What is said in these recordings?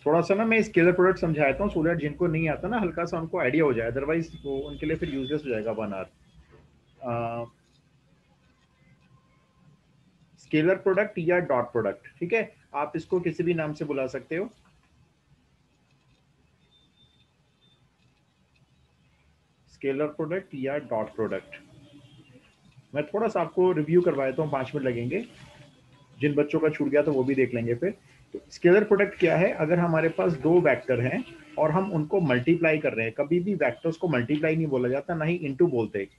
थोड़ा सा ना मैं स्केलर प्रोडक्ट समझाता हूँ सो दैट जिनको नहीं आता ना हल्का सा उनको आइडिया हो जाए, अदरवाइज वो उनके लिए फिर यूजलेस हो जाएगा 1 आवर। स्केलर प्रोडक्ट या डॉट प्रोडक्ट, ठीक है, आप इसको किसी भी नाम से बुला सकते हो। स्केलर प्रोडक्ट या डॉट प्रोडक्ट। मैं थोड़ा सा आपको रिव्यू करवा देता हूँ, 5 मिनट लगेंगे, जिन बच्चों का छूट गया तो वो भी देख लेंगे फिर। तो स्केलर प्रोडक्ट क्या है, अगर हमारे पास दो वेक्टर हैं और हम उनको मल्टीप्लाई कर रहे हैं, कभी भी वेक्टर्स को मल्टीप्लाई नहीं बोला जाता, ना ही इनटू बोलते।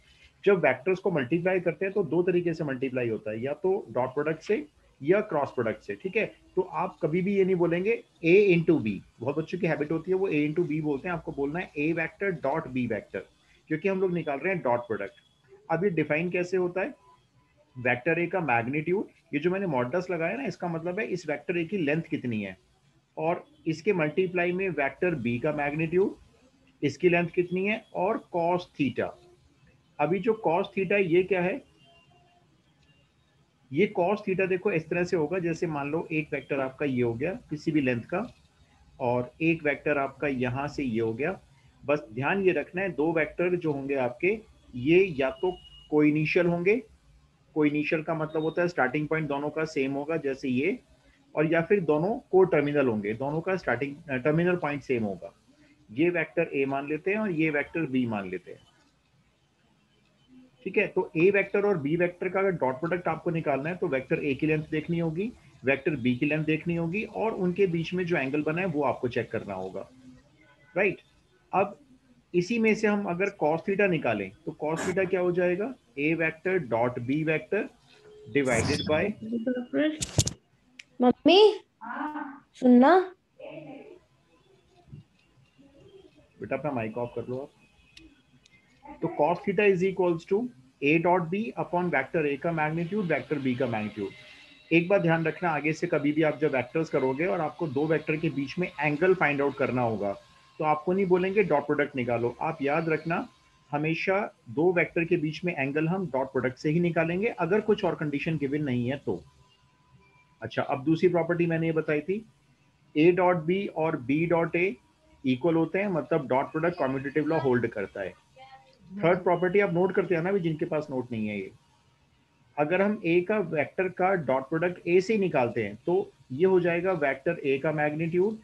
जब वेक्टर्स को मल्टीप्लाई करते हैं तो दो तरीके से मल्टीप्लाई होता है, या तो डॉट प्रोडक्ट से या क्रॉस प्रोडक्ट से, ठीक है। तो आप कभी भी ये नहीं बोलेंगे ए इंटू बी, बहुत बच्चों की हैबिट होती है वो ए इंटू बी बोलते हैं, आपको बोलना है A vector dot B vector, क्योंकि हम लोग निकाल रहे हैं डॉट प्रोडक्ट। अब ये डिफाइन कैसे होता है, वेक्टर ए का मैग्नीट्यूड, ये जो मैंने मॉडल्स लगाया ना, इसका मतलब है इस वेक्टर ए की लेंथ कितनी है, और इसके मल्टीप्लाई में वेक्टर बी का मैग्नीट्यूड, इसकी लेंथ कितनी है, और कॉस थीटा। अभी जो कॉस थीटा ये क्या है, ये कॉस थीटा देखो इस तरह से होगा, जैसे मान लो एक वेक्टर आपका ये हो गया किसी भी लेंथ का, और एक वेक्टर आपका यहां से ये हो गया। बस ध्यान ये रखना है, दो वेक्टर जो होंगे आपके, ये या तो कोइनिशियल होंगे, कोइनिशियल का मतलब होता है स्टार्टिंग पॉइंट दोनों का सेम होगा जैसे ये, और या फिर दोनों को टर्मिनल होंगे, दोनों का स्टार्टिंग टर्मिनल पॉइंट सेम होगा। ये वेक्टर ए मान लेते हैं और ये वेक्टर बी मान लेते हैं, ठीक है। तो ए वेक्टर और बी वेक्टर का अगर डॉट प्रोडक्ट आपको निकालना है तो वेक्टर ए की लेंथ देखनी होगी, वेक्टर बी की लेंथ देखनी होगी, और उनके बीच में जो एंगल बना है वो आपको चेक करना होगा, राइट। अब इसी में से हम अगर cos थीटा निकालें तो cos थीटा क्या हो जाएगा, A vector dot B vector divided by, mummy सुनना। बेटा अपना माइक ऑफ कर लो आप। तो cos theta is equals to a dot b upon vector a का मैग्नीट्यूड वेक्टर बी का मैग्नीट्यूड। एक बात ध्यान रखना, आगे से कभी भी आप जब वेक्टर्स करोगे और आपको दो वेक्टर के बीच में एंगल फाइंड आउट करना होगा, तो आपको नहीं बोलेंगे डॉट प्रोडक्ट निकालो, आप याद रखना हमेशा दो वेक्टर के बीच में एंगल हम डॉट प्रोडक्ट से ही निकालेंगे, अगर कुछ और कंडीशन गिवन नहीं है तो। अच्छा, अब दूसरी प्रॉपर्टी मैंने ये बताई थी, ए डॉट बी और बी डॉट ए इक्वल होते हैं, मतलब dot product commutative law hold करता है। थर्ड प्रॉपर्टी आप नोट करते हैं ना भी, जिनके पास नोट नहीं है ये, अगर हम ए का वेक्टर का डॉट प्रोडक्ट ए से निकालते हैं तो ये हो जाएगा वेक्टर ए का मैग्नीट्यूड,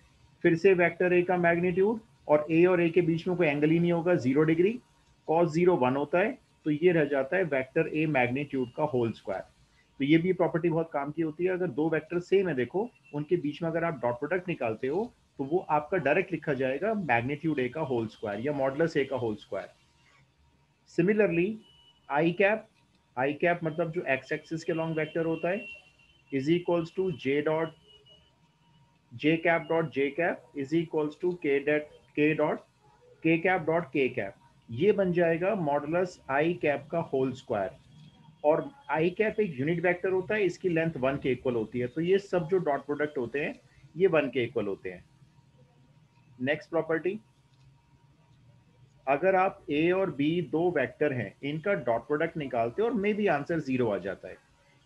फिर से वेक्टर ए का मैग्नीट्यूड, और ए के बीच में कोई एंगल ही नहीं होगा, 0 डिग्री, कॉस 0 1 होता है, तो ये रह जाता है वेक्टर ए मैग्नीट्यूड का होल स्क्वायर। तो ये भी प्रॉपर्टी बहुत काम की होती है, अगर दो वेक्टर सेम है देखो, उनके बीच में अगर आप डॉट प्रोडक्ट निकालते हो तो वो आपका डायरेक्ट लिखा जाएगा मैग्नीट्यूड ए का होल स्क्वायर या मॉडुलस ए का whole square. Similarly i cap मतलब जो एक्स एक्सिस के लॉन्ग वेक्टर होता है, is equals to j cap is equals to k cap dot k cap. ये बन जाएगा मॉडुलस आई कैप का होल स्क्वायर, और आई कैप एक यूनिट वेक्टर होता है, इसकी लेंथ 1 के इक्वल होती है, तो ये सब जो डॉट प्रोडक्ट होते हैं ये 1 के इक्वल होते हैं। नेक्स्ट प्रॉपर्टी, अगर आप ए और बी दो वेक्टर हैं, इनका डॉट प्रोडक्ट निकालते हो और मे भी आंसर 0 आ जाता है,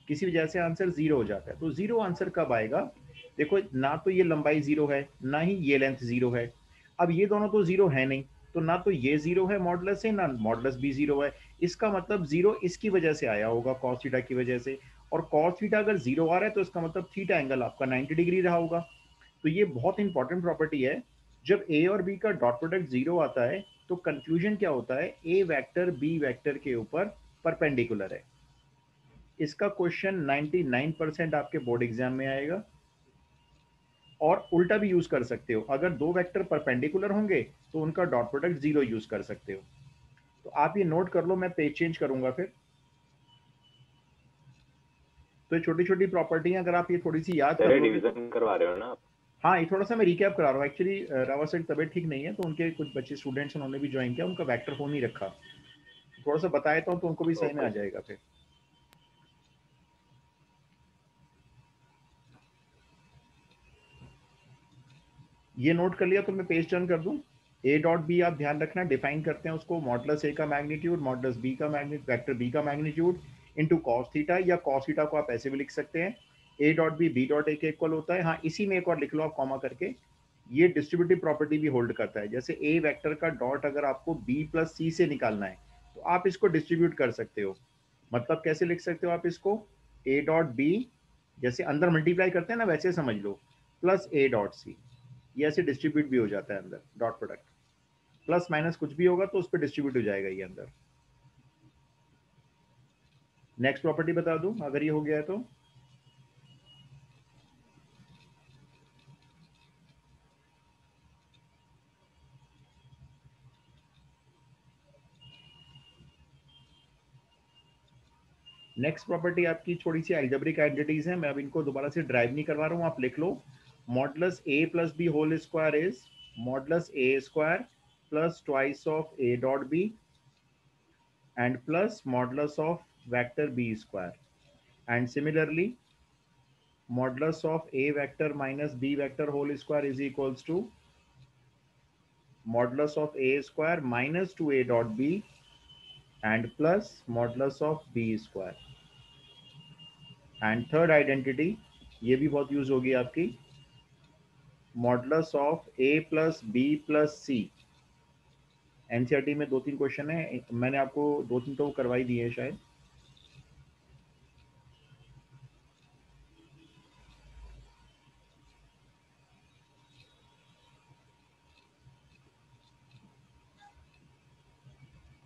किसी वजह से आंसर 0 हो जाता है, तो 0 आंसर कब आएगा, देखो ना तो ये लंबाई 0 है ना ही ये लेंथ 0 है, अब ये दोनों तो 0 है नहीं, तो ना तो ये 0 है मॉडुलस है, ना मॉडुलस भी 0 है, इसका मतलब 0 इसकी वजह से आया होगा, कॉस थीटा की वजह से, और कॉस थीटा अगर 0 आ रहा है तो इसका मतलब थीटा एंगल आपका 90 डिग्री रहा होगा। तो ये बहुत इंपॉर्टेंट प्रॉपर्टी है, जब ए और बी का डॉट प्रोडक्ट 0 आता है तो कंक्लूजन क्या होता है, ए वेक्टर बी वेक्टर के ऊपर परपेंडिकुलर है। इसका क्वेश्चन 99% आपके बोर्ड एग्जाम में आएगा, और उल्टा भी यूज कर सकते हो, अगर दो वेक्टर परपेंडिकुलर होंगे तो उनका डॉट प्रोडक्ट 0 यूज कर सकते हो। तो आप ये नोट कर लो, मैं पेज चेंज करूंगा फिर। तो ये छोटी छोटी प्रॉपर्टी हैं, अगर आप ये थोड़ी सी याद कर तेरे लोगे तो। डिवीजन करवा रहे हो ना आप? हाँ, ये थोड़ा सा मैं रिकैप करा रहा हूँ, एक्चुअली रावा सर की तबीयत ठीक नहीं है, तो उनके कुछ बच्चे स्टूडेंट्स उन्होंने भी ज्वाइन किया, उनका वेक्टर फोन नहीं रखा, थोड़ा सा बता देता हूँ तो उनको भी सही में आ ओके। जाएगा फिर। ये नोट कर लिया तो मैं पेज टर्न कर दूं। ए डॉट बी आप ध्यान रखना, डिफाइन करते हैं उसको मॉडुलस ए का मैग्नीट्यूड मॉडुलस बी का मैग्नीट्यूड वेक्टर बी का मैग्नीट्यूड इनटू कॉस थीटा, या कॉस थीटा को आप ऐसे भी लिख सकते हैं, a dot b dot a के इक्वल होता है। हाँ, इसी में एक और लिख लो आप कॉमा करके, ये डिस्ट्रीब्यूटिव प्रॉपर्टी भी होल्ड करता है। जैसे ए वेक्टर का डॉट अगर आपको बी प्लस सी से निकालना है तो आप इसको डिस्ट्रीब्यूट कर सकते हो। मतलब कैसे लिख सकते हो आप इसको, ए डॉट बी, जैसे अंदर मल्टीप्लाई करते हैं ना वैसे समझ लो, प्लस ए डॉट सी, ये ऐसे डिस्ट्रीब्यूट भी हो जाता है अंदर, डॉट प्रोडक्ट प्लस माइनस कुछ भी होगा तो उस पर डिस्ट्रीब्यूट हो जाएगा ये अंदर। नेक्स्ट प्रॉपर्टी बता दूं अगर ये हो गया है तो, नेक्स्ट प्रॉपर्टी आपकी थोड़ी सी एल्जेब्रिक आइडेंटिटीज है, मैं अब इनको दोबारा से ड्राइव नहीं करवा रहा हूँ, आप लिख लो। Modulus A plus B whole square is modulus A square plus twice of A dot B and plus modulus of vector b square, and similarly modulus of a vector minus b vector whole square is equals to modulus of a square minus 2a dot b and plus modulus of b square। and third identity ये भी बहुत use होगी आपकी, modulus of a plus B plus c. NCERT में 2-3 question है, मैंने आपको 2-3 तो करवाई दिए शायद।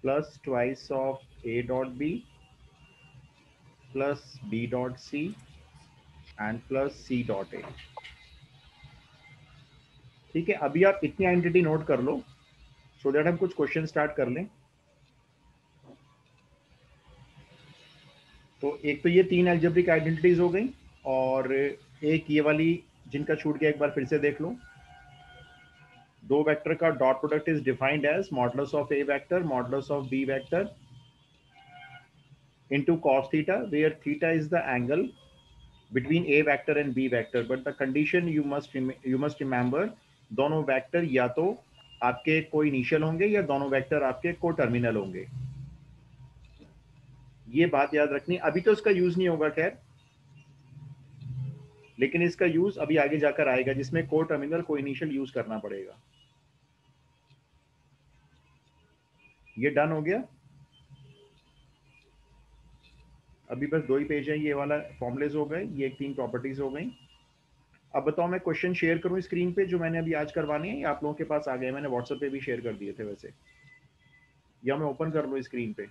Plus twice of a dot B plus b dot c and plus c dot a। ठीक है, अभी आप इतनी आइडेंटिटी नोट कर लो सो दैट हम कुछ क्वेश्चन स्टार्ट कर लें। तो एक तो ये 3 एल्जेब्रिक आइडेंटिटीज हो गई, और एक ये वाली जिनका छूट गया एक बार फिर से देख लो। दो वेक्टर का dot product is defined as modulus of A vector modulus of b vector into cos theta where theta is the angle between a vector and b vector, but the condition you must remember दोनों vector या तो आपके को initial होंगे या दोनों vector आपके को टर्मिनल होंगे, ये बात याद रखनी। अभी तो इसका यूज नहीं होगा खैर, लेकिन इसका यूज अभी आगे जाकर आएगा जिसमें को टर्मिनल को इनिशियल यूज करना पड़ेगा। ये डन हो गया। अभी बस 2 ही पेज है, ये वाला फॉर्मुलेज हो गए, ये 3 प्रॉपर्टीज हो गई। अब बताओ मैं क्वेश्चन शेयर करूं स्क्रीन पे जो मैंने अभी आज करवाने हैं, या आप लोगों के पास आ गए, मैंने व्हाट्सएप पे भी शेयर कर दिए थे वैसे, या मैं ओपन कर लूं स्क्रीन पे?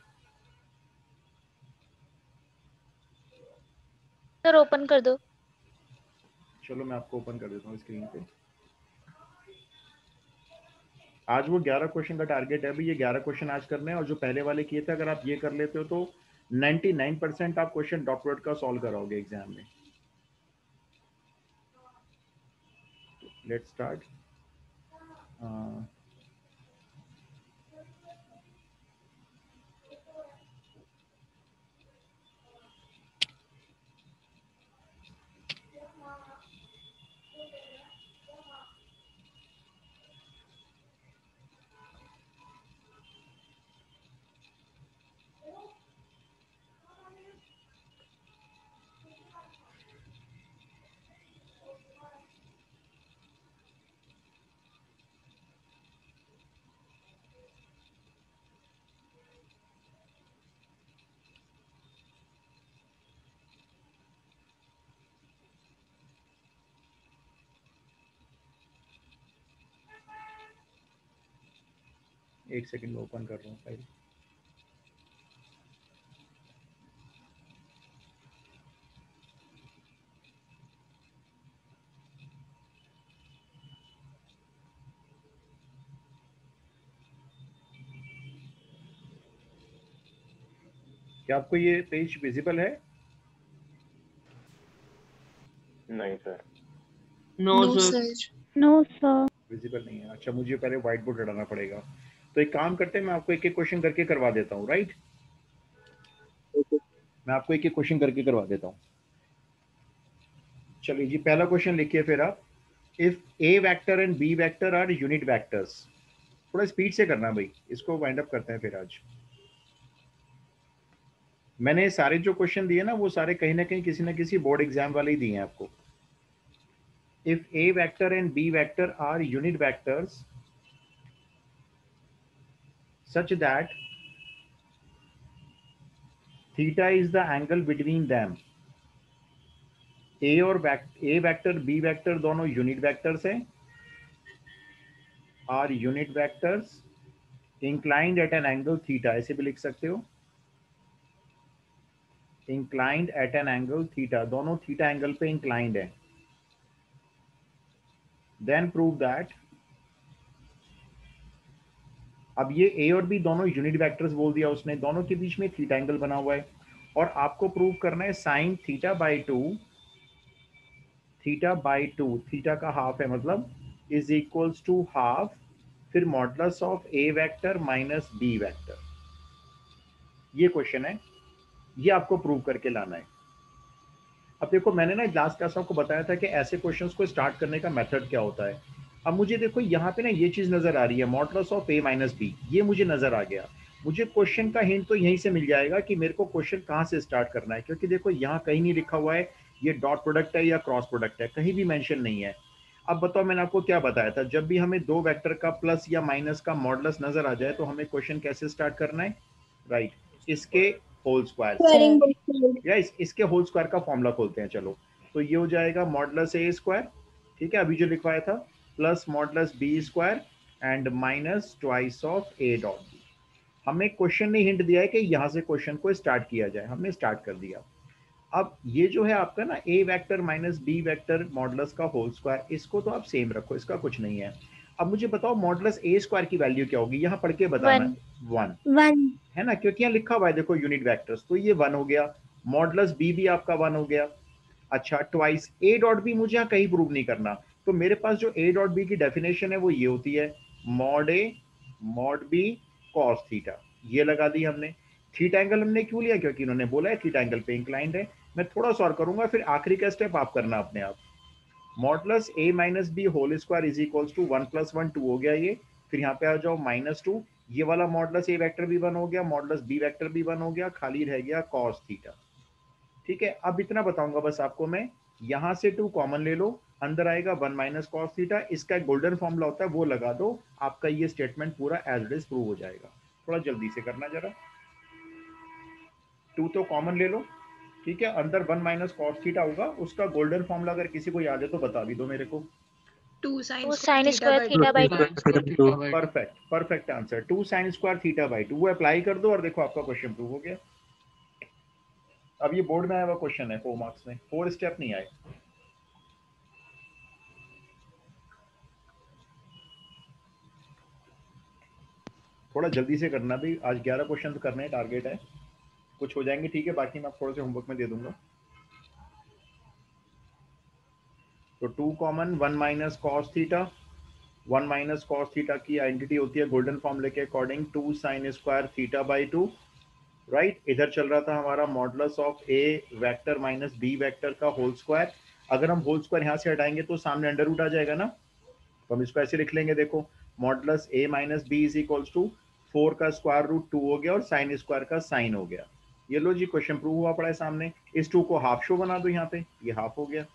सर ओपन कर दो। चलो मैं आपको ओपन कर देता हूँ स्क्रीन पे। आज वो 11 क्वेश्चन का टारगेट है, अभी ये 11 क्वेश्चन आज करने हैं, और जो पहले वाले किए थे अगर आप ये कर लेते हो तो 99% आप क्वेश्चन डॉक्टरेट का सॉल्व कराओगे एग्जाम में। Let's start. एक सेकंड में ओपन कर रहा हूँ फाइल। क्या आपको ये पेज विजिबल है? नहीं sir. No sir. No sir. Visible नहीं है, अच्छा मुझे पहले व्हाइट बोर्ड हटाना पड़ेगा। तो एक काम करते हैं, मैं आपको एक एक क्वेश्चन करके करवा देता हूँ, राइट? मैं आपको एक एक क्वेश्चन करके करवा देता हूँ। चलिए जी, पहला क्वेश्चन लिखिए फिर आप। If a vector and B vector are unit vectors, थोड़ा स्पीड से करना भाई, इसको वाइंड अप करते हैं फिर आज। मैंने सारे जो क्वेश्चन दिए ना वो सारे कहीं ना कहीं किसी ना किसी बोर्ड एग्जाम वाले ही दिए हैं आपको। if A vector and B vector are unit vectors such that theta is the angle between them. A और A वेक्टर B वेक्टर दोनों यूनिट वेक्टर्स हैं, are unit vectors inclined at an angle theta, ऐसे भी लिख सकते हो, inclined at an angle theta, दोनों theta angle पे इंक्लाइंड है। देन प्रूव दैट, अब ये ए और बी दोनों यूनिट वेक्टर्स बोल दिया उसने, दोनों के बीच में थीटा एंगल बना हुआ है और आपको प्रूव करना है sine theta by two, theta by two, theta का हाफ है मतलब, इज इक्वल्स टू हाफ, फिर modulus of A vector minus B vector. ये क्वेश्चन है, ये आपको प्रूव करके लाना है। अब देखो मैंने ना लास्ट क्लास आपको बताया था कि ऐसे क्वेश्चंस को स्टार्ट करने का मेथड क्या होता है। अब मुझे देखो यहाँ पे ना ये चीज नजर आ रही है, modulus of A minus B, ये मुझे नजर आ गया। मुझे क्वेश्चन का हिंट तो यहीं से मिल जाएगा कि मेरे को क्वेश्चन कहाँ से स्टार्ट करना है, क्योंकि देखो यहाँ कहीं नहीं लिखा हुआ है ये डॉट प्रोडक्ट है या क्रॉस प्रोडक्ट है, कहीं भी मेंशन नहीं है। अब बताओ मैंने आपको क्या बताया था, जब भी हमें दो वेक्टर का प्लस या माइनस का मॉडुलस नजर आ जाए तो हमें क्वेश्चन कैसे स्टार्ट करना है, राइट, इसके होल स्क्वायर, या इसके होल स्क्वायर का फॉर्मूला खोलते हैं। चलो तो ये हो जाएगा मॉडुलस ए स्क्वायर, ठीक है, अभी जो लिखवाया था, plus modulus B square and minus twice of A dot B. हमें क्वेश्चन ने हिंट दिया है कि यहां से क्वेश्चन को स्टार्ट किया जाए, हमने स्टार्ट कर दिया। अब ये जो है आपका ना A vector minus B vector modulus का होल स्क्वायर, इसको तो आप सेम रखो, इसका कुछ नहीं है। अब मुझे बताओ मॉडुलस ए स्क्वायर की वैल्यू क्या होगी, यहाँ पढ़ के बताना। 1 है ना, क्योंकि यहाँ लिखा हुआ है देखो यूनिट वेक्टर्स, तो ये 1 हो गया, मॉडुलस बी भी आपका 1 हो गया। अच्छा, ट्वाइस ए डॉट बी मुझे यहाँ कहीं प्रूव नहीं करना, तो मेरे पास जो ए डॉट बी की डेफिनेशन है वो ये होती है, mod A mod B cos theta, ये लगा दी हमने। थीटा एंगल हमने क्यों लिया, क्योंकि इन्होंने बोला है थीटा एंगल पे इंक्लाइंड है। मैं थोड़ा सा और करूंगा, फिर आखिरी का स्टेप आप करना अपने आप। Modulus A minus B whole square is equals to 1 + 1 2 हो गया ये, फिर यहाँ पे आ जाओ -2, ये वाला मॉडुलस ए वेक्टर भी 1 हो गया, मॉडुलस बी वेक्टर भी 1 हो गया, खाली रह गया कॉस थीटा। ठीक है, अब इतना बताऊंगा बस आपको मैं, यहां से 2 कॉमन ले लो, अंदर आएगा 1 माइनस कॉस थीटा, इसका एक गोल्डन फॉर्मूला होता है वो लगा दो, आपका ये स्टेटमेंट पूरा एज इट इज प्रूव हो जाएगा। थोड़ा जल्दी से करना जरा, 2 तो कॉमन ले लो, ठीक है, अंदर 1 माइनस कॉस थीटा होगा, उसका गोल्डन फॉर्मूला अगर किसी को याद है तो बता भी दो मेरे को। 2 sin sin square square theta theta by 2 perfect, perfect answer, 2 sin square theta by 2, वो अप्लाई कर दो और देखो आपका क्वेश्चन प्रूव हो गया। अब ये बोर्ड में आया हुआ क्वेश्चन है 4 मार्क्स में, 4 स्टेप नहीं आए। थोड़ा जल्दी से करना भी, आज 11 क्वेश्चन तो करने टारगेट है, कुछ हो जाएंगे ठीक है, बाकी मैं थोड़े से होमवर्क में दे दूंगा। तो 2 common, 1 minus cos theta, 1 minus cos theta की आइडेंटिटी होती है गोल्डन फॉर्मूले के according 2 sin square theta by 2, right. इधर चल रहा था हमारा modulus of A vector minus B vector का होल स्क्वायर, अगर हम होल स्क्वायर यहाँ से हटाएंगे तो सामने अंडर रूट आ जाएगा ना, तो हम इसको ऐसे लिख लेंगे, देखो modulus A minus B is equals to 4 का स्क्वायर रूट 2 हो गया और साइन स्क्वायर का साइन हो गया। ये लो जी क्वेश्चन प्रूव हुआ पड़ा है सामने, इस 2 को हाफ शो बना दो यहाँ पे, ये हाफ हो गया।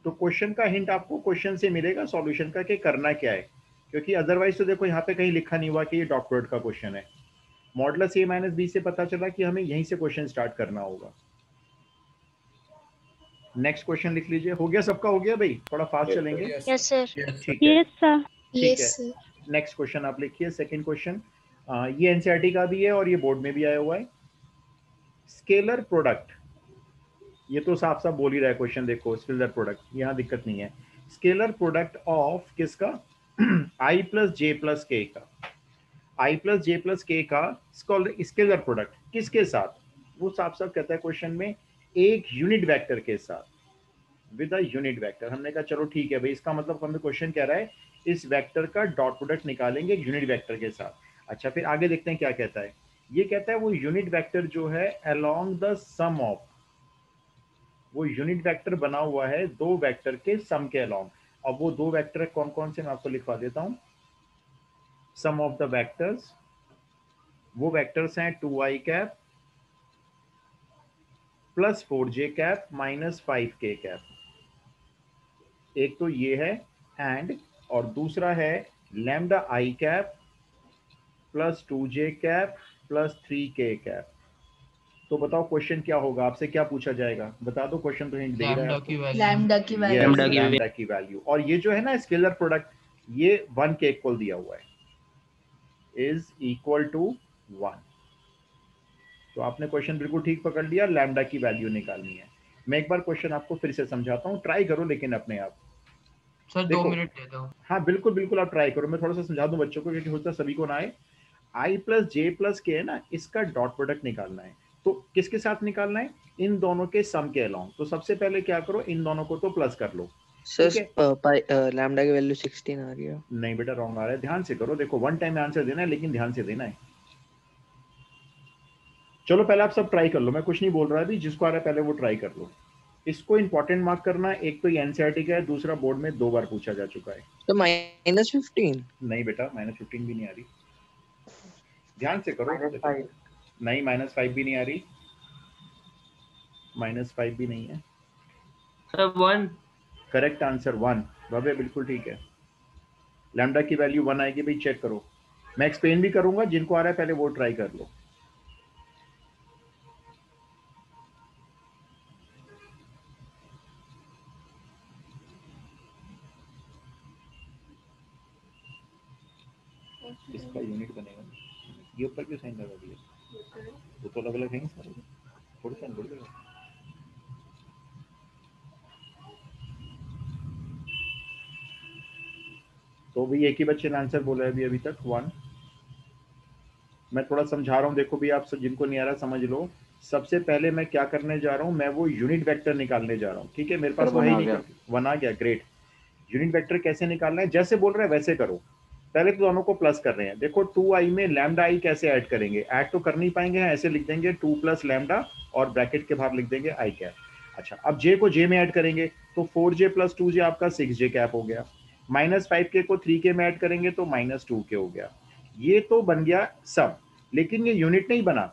तो क्वेश्चन का हिंट आपको क्वेश्चन से मिलेगा सॉल्यूशन का कि करना क्या है, क्योंकि अदरवाइज तो देखो यहाँ पे कहीं लिखा नहीं हुआ कि ये डॉट प्रोडक्ट का क्वेश्चन है। मॉडुलस ए माइनस बी से पता चला कि हमें यहीं से क्वेश्चन स्टार्ट करना होगा। नेक्स्ट क्वेश्चन लिख लीजिए, हो गया सबका, हो गया भाई, थोड़ा फास्ट चलेंगे, yes sir ठीक है, ठीक yes है। sir नेक्स्ट क्वेश्चन आप लिखिए, सेकंड क्वेश्चन, ये एनसीईआरटी का भी है और ये बोर्ड में भी आया हुआ है। स्केलर प्रोडक्ट, ये तो साफ साफ बोल ही रहा है क्वेश्चन, देखो स्केलर प्रोडक्ट, यहाँ दिक्कत नहीं है। स्केलर प्रोडक्ट ऑफ किसका, आई प्लस जे प्लस के का, आई प्लस जे प्लस के का स्केलर प्रोडक्ट किसके साथ, वो साफ साफ कहता है क्वेश्चन में, एक यूनिट वेक्टर के साथ, विद अ यूनिट वेक्टर। हमने कहा चलो ठीक है भाई, इसका मतलब हमें क्वेश्चन कह रहा है इस वेक्टर का डॉट प्रोडक्ट निकालेंगे एक यूनिट वेक्टर के साथ। अच्छा फिर आगे देखते हैं क्या कहता है, ये कहता है वो यूनिट वेक्टर जो है अलोंग द सम ऑफ, वो यूनिट वेक्टर बना हुआ है दो वेक्टर के सम के अलोंग। अब वो दो वेक्टर कौन कौन से मैं आपको लिखवा देता हूं, सम ऑफ द वेक्टर्स, वो वेक्टर्स हैं 2i cap plus 4j cap minus 5k cap, एक तो ये है एंड, और दूसरा है lambda i cap plus 2j cap plus 3k cap. तो बताओ क्वेश्चन क्या होगा, आपसे क्या पूछा जाएगा, बता दो, क्वेश्चन तो हिंट दे ही रहा है लैम्डा आपको। की वैल्यू। लैम्डा की यस, वैल्यू। लैम्डा की लैम्डा की वैल्यू। और ये जो है ना स्केलर प्रोडक्ट, ये 1 के इक्वल दिया हुआ है, इज इक्वल टू 1। तो आपने क्वेश्चन बिल्कुल ठीक पकड़ लिया, लैम्डा की वैल्यू निकालनी है। मैं एक बार क्वेश्चन आपको फिर से समझाता हूँ, ट्राई करो लेकिन अपने आप। सर 2 देखो, मिनट दे दो। हाँ बिल्कुल बिल्कुल, आप ट्राई करो, मैं थोड़ा सा समझा दूं बच्चों को, क्योंकि होता सभी को ना आए। आई प्लस जे प्लस के है ना, इसका डॉट प्रोडक्ट निकालना है। तो किसके साथ निकालना है, इन दोनों के सम के अलोंग। तो सबसे पहले क्या करो, इन दोनों को तो प्लस कर लो, ठीक है। सर लैम्डा की वैल्यू 16 आ रही है। नहीं बेटा, रॉन्ग आ रहा है, ध्यान से करो। देखो 1 टाइम में आंसर देना है, लेकिन ध्यान से देना है। चलो पहले आप सब ट्राई कर लो, मैं कुछ नहीं बोल रहा अभी, जिसको आ रहा है पहले वो ट्राई कर लो। इसको इंपॉर्टेंट मार्क करना, एक तो ये एनसीईआरटी का है, दूसरा बोर्ड में 2 बार पूछा जा चुका है। तो -15। नहीं बेटा, -15 भी नहीं आ रही, ध्यान से करो। देखो, -5। नहीं -5 भी नहीं आ रही, -5 भी नहीं है। सर 1। करेक्ट आंसर 1, भव्य बिल्कुल ठीक है। लैम्डा की वैल्यू 1 आएगी भाई, चेक करो। मैं एक्सप्लेन भी करूंगा, जिनको आ रहा है पहले वो ट्राई कर लो। इसका यूनिट बनेगा, ये ऊपर क्यों साइन लगा दिया, वो तो अलग अलग है सारे, थोड़ी साइन थोड़ी लगा। तो भी एक ही बच्चे ने आंसर बोला है अभी तक 1। मैं थोड़ा समझा रहा हूँ, देखो भी आप सब जिनको नहीं आ रहा समझ लो। सबसे पहले मैं क्या करने जा रहा हूँ, मैं वो यूनिट वेक्टर निकालने जा रहा हूँ, ठीक है। मेरे पास वो है ही नहीं, 1 आ गया, ग्रेट। यूनिट वेक्टर कैसे निकालना है, जैसे बोल रहे हैं वैसे करो। पहले तो दोनों को प्लस कर रहे हैं। देखो 2i में लैम्डा आई कैसे ऐड करेंगे, ऐड तो कर नहीं पाएंगे, ऐसे लिख देंगे 2 प्लस लैम्डा और ब्रैकेट के बाहर लिख देंगे आई कैप। अच्छा, अब जे को जे में ऐड करेंगे तो 4j प्लस 2j आपका 6j कैप हो गया। -5k को 3k में ऐड करेंगे तो -2k हो गया। ये तो बन गया सब, लेकिन ये यूनिट नहीं बना।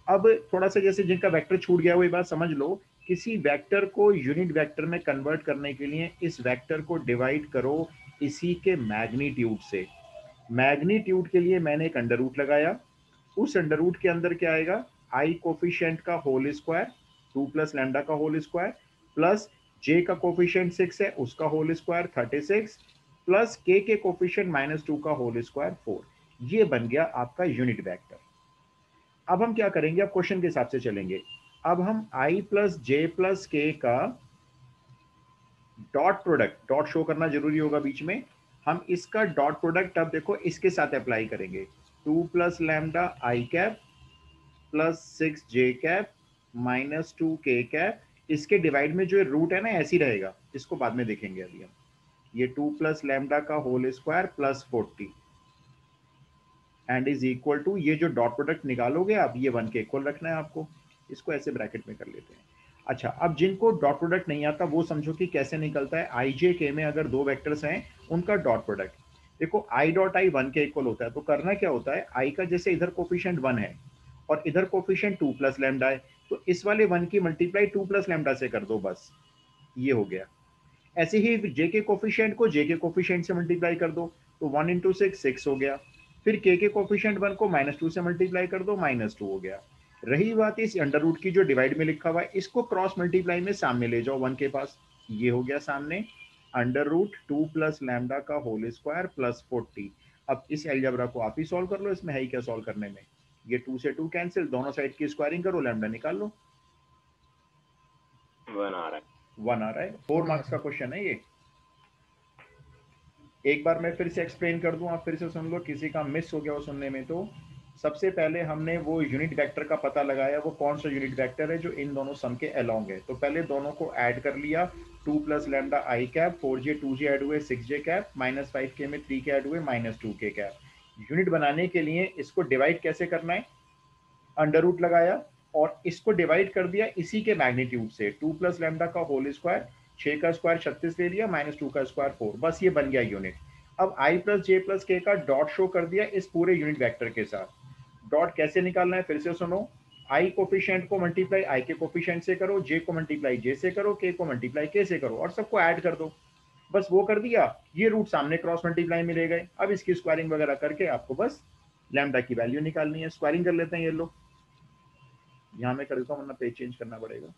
अब थोड़ा सा जैसे जिनका वेक्टर छूट गया वो ये बात समझ लो, किसी वेक्टर को यूनिट वेक्टर में कन्वर्ट करने के लिए इस वेक्टर को डिवाइड करो इसी के मैग्नीट्यूड से। मैग्नीट्यूड के लिए मैंने एक अंडर रूट लगाया, उस अंडर रूट के अंदर क्या आएगा, आई कोफिशिएंट का होल स्क्वायर 2 प्लस लैम्डा का होल स्क्वायर, प्लस जे का कोफिशिएंट 6 है उसका होल स्क्वायर 36, प्लस के कोफिशिएंट -2 का होल स्क्वायर 4। ये बन गया आपका यूनिट वेक्टर। अब हम क्या करेंगे, अब क्वेश्चन के हिसाब से चलेंगे। अब हम i प्लस जे प्लस के का डॉट प्रोडक्ट, डॉट शो करना जरूरी होगा बीच में, हम इसका डॉट प्रोडक्ट अब देखो इसके साथ अप्लाई करेंगे। 2 plus lambda i cap plus 6j cap -2k cap. इसके डिवाइड में जो रूट है ना ऐसे ही रहेगा, इसको बाद में देखेंगे अभी हम। ये 2 प्लस लैम्डा का whole square plus 40 and is equal to, ये जो डॉट प्रोडक्ट निकालोगे आप, ये 1 के इक्वल रखना है आपको। इसको ऐसे ब्रैकेट में कर लेते हैं। अच्छा, अब जिनको डॉट प्रोडक्ट नहीं आता वो समझो कि कैसे निकलता है। आई जे के में अगर 2 वेक्टर्स हैं उनका डॉट प्रोडक्ट, देखो आई डॉट आई 1 के इक्वल होता है। तो करना क्या होता है, आई का जैसे इधर कोफिशिएंट 1 है और इधर कोफिशिएंट 2 प्लस लैम्डा है, तो इस वाले 1 की मल्टीप्लाई 2 प्लस लैम्डा से कर दो, बस ये हो गया। ऐसे ही जे के कोफिशिएंट को जे के कोफिशिएंट से मल्टीप्लाई कर दो, तो 1 इंटू 6 हो गया। फिर के कोफिशिएंट 1 को -2 से मल्टीप्लाई कर दो, -2 हो गया। रही बात इस अंडर रूट की जो डिवाइड में लिखा हुआ है, इसको क्रॉस मल्टीप्लाई में सामने ले जाओ 1 के पास, ये हो गया सामने अंडर रूट 2 प्लस लैम्डा का होल स्क्वायर प्लस 40। अब इस एलजेब्रा को आप ही सॉल्व कर लो, इसमें है ही क्या सॉल्व करने में, ये 2 से 2 कैंसिल, दोनों साइड की स्क्वायरिंग करो, लैम्डा निकाल लो। 1 आ रहा है। 1 आ रहा है, 4 मार्क्स का क्वेश्चन है ये। एक बार मैं फिर से एक्सप्लेन कर दूं, आप फिर से सुन लो, किसी का मिस हो गया वो सुनने में। तो सबसे पहले हमने वो यूनिट वेक्टर का पता लगाया, वो कौन सा यूनिट वेक्टर है जो इन दोनों सम के अलोंग है। तो पहले दोनों को ऐड कर लिया, 2 plus lambda i cap, 4j 2j add हुए 6j कैप, -5k में 3k ऐड हुए -2k कैप। यूनिट बनाने के लिए इसको डिवाइड कैसे करना है, अंडर रूट लगाया और इसको डिवाइड कर दिया इसी के मैग्नीट्यूड से, 2 प्लस लैम्डा का होल स्क्वायर, 6 का स्क्वायर 36 ले लिया, -2 का स्क्वायर 4, बस ये बन गया यूनिट। अब i प्लस जे प्लस के का डॉट शो कर दिया इस पूरे यूनिट वेक्टर के साथ। डॉट कैसे निकालना है फिर से सुनो, i कोफिशिएंट को मल्टीप्लाई i के कोफिशिएंट से करो, j को मल्टीप्लाई j से करो, k को मल्टीप्लाई k से करो और सबको ऐड कर दो। बस वो कर दिया, ये रूट सामने क्रॉस मल्टीप्लाई में ले गए। अब इसकी स्क्वायरिंग वगैरह करके आपको बस लैम्डा की वैल्यू निकालनी है। स्क्वायरिंग कर लेते हैं, ये लो यहाँ मैं कर देता हूँ वरना पेज चेंज करना पड़ेगा।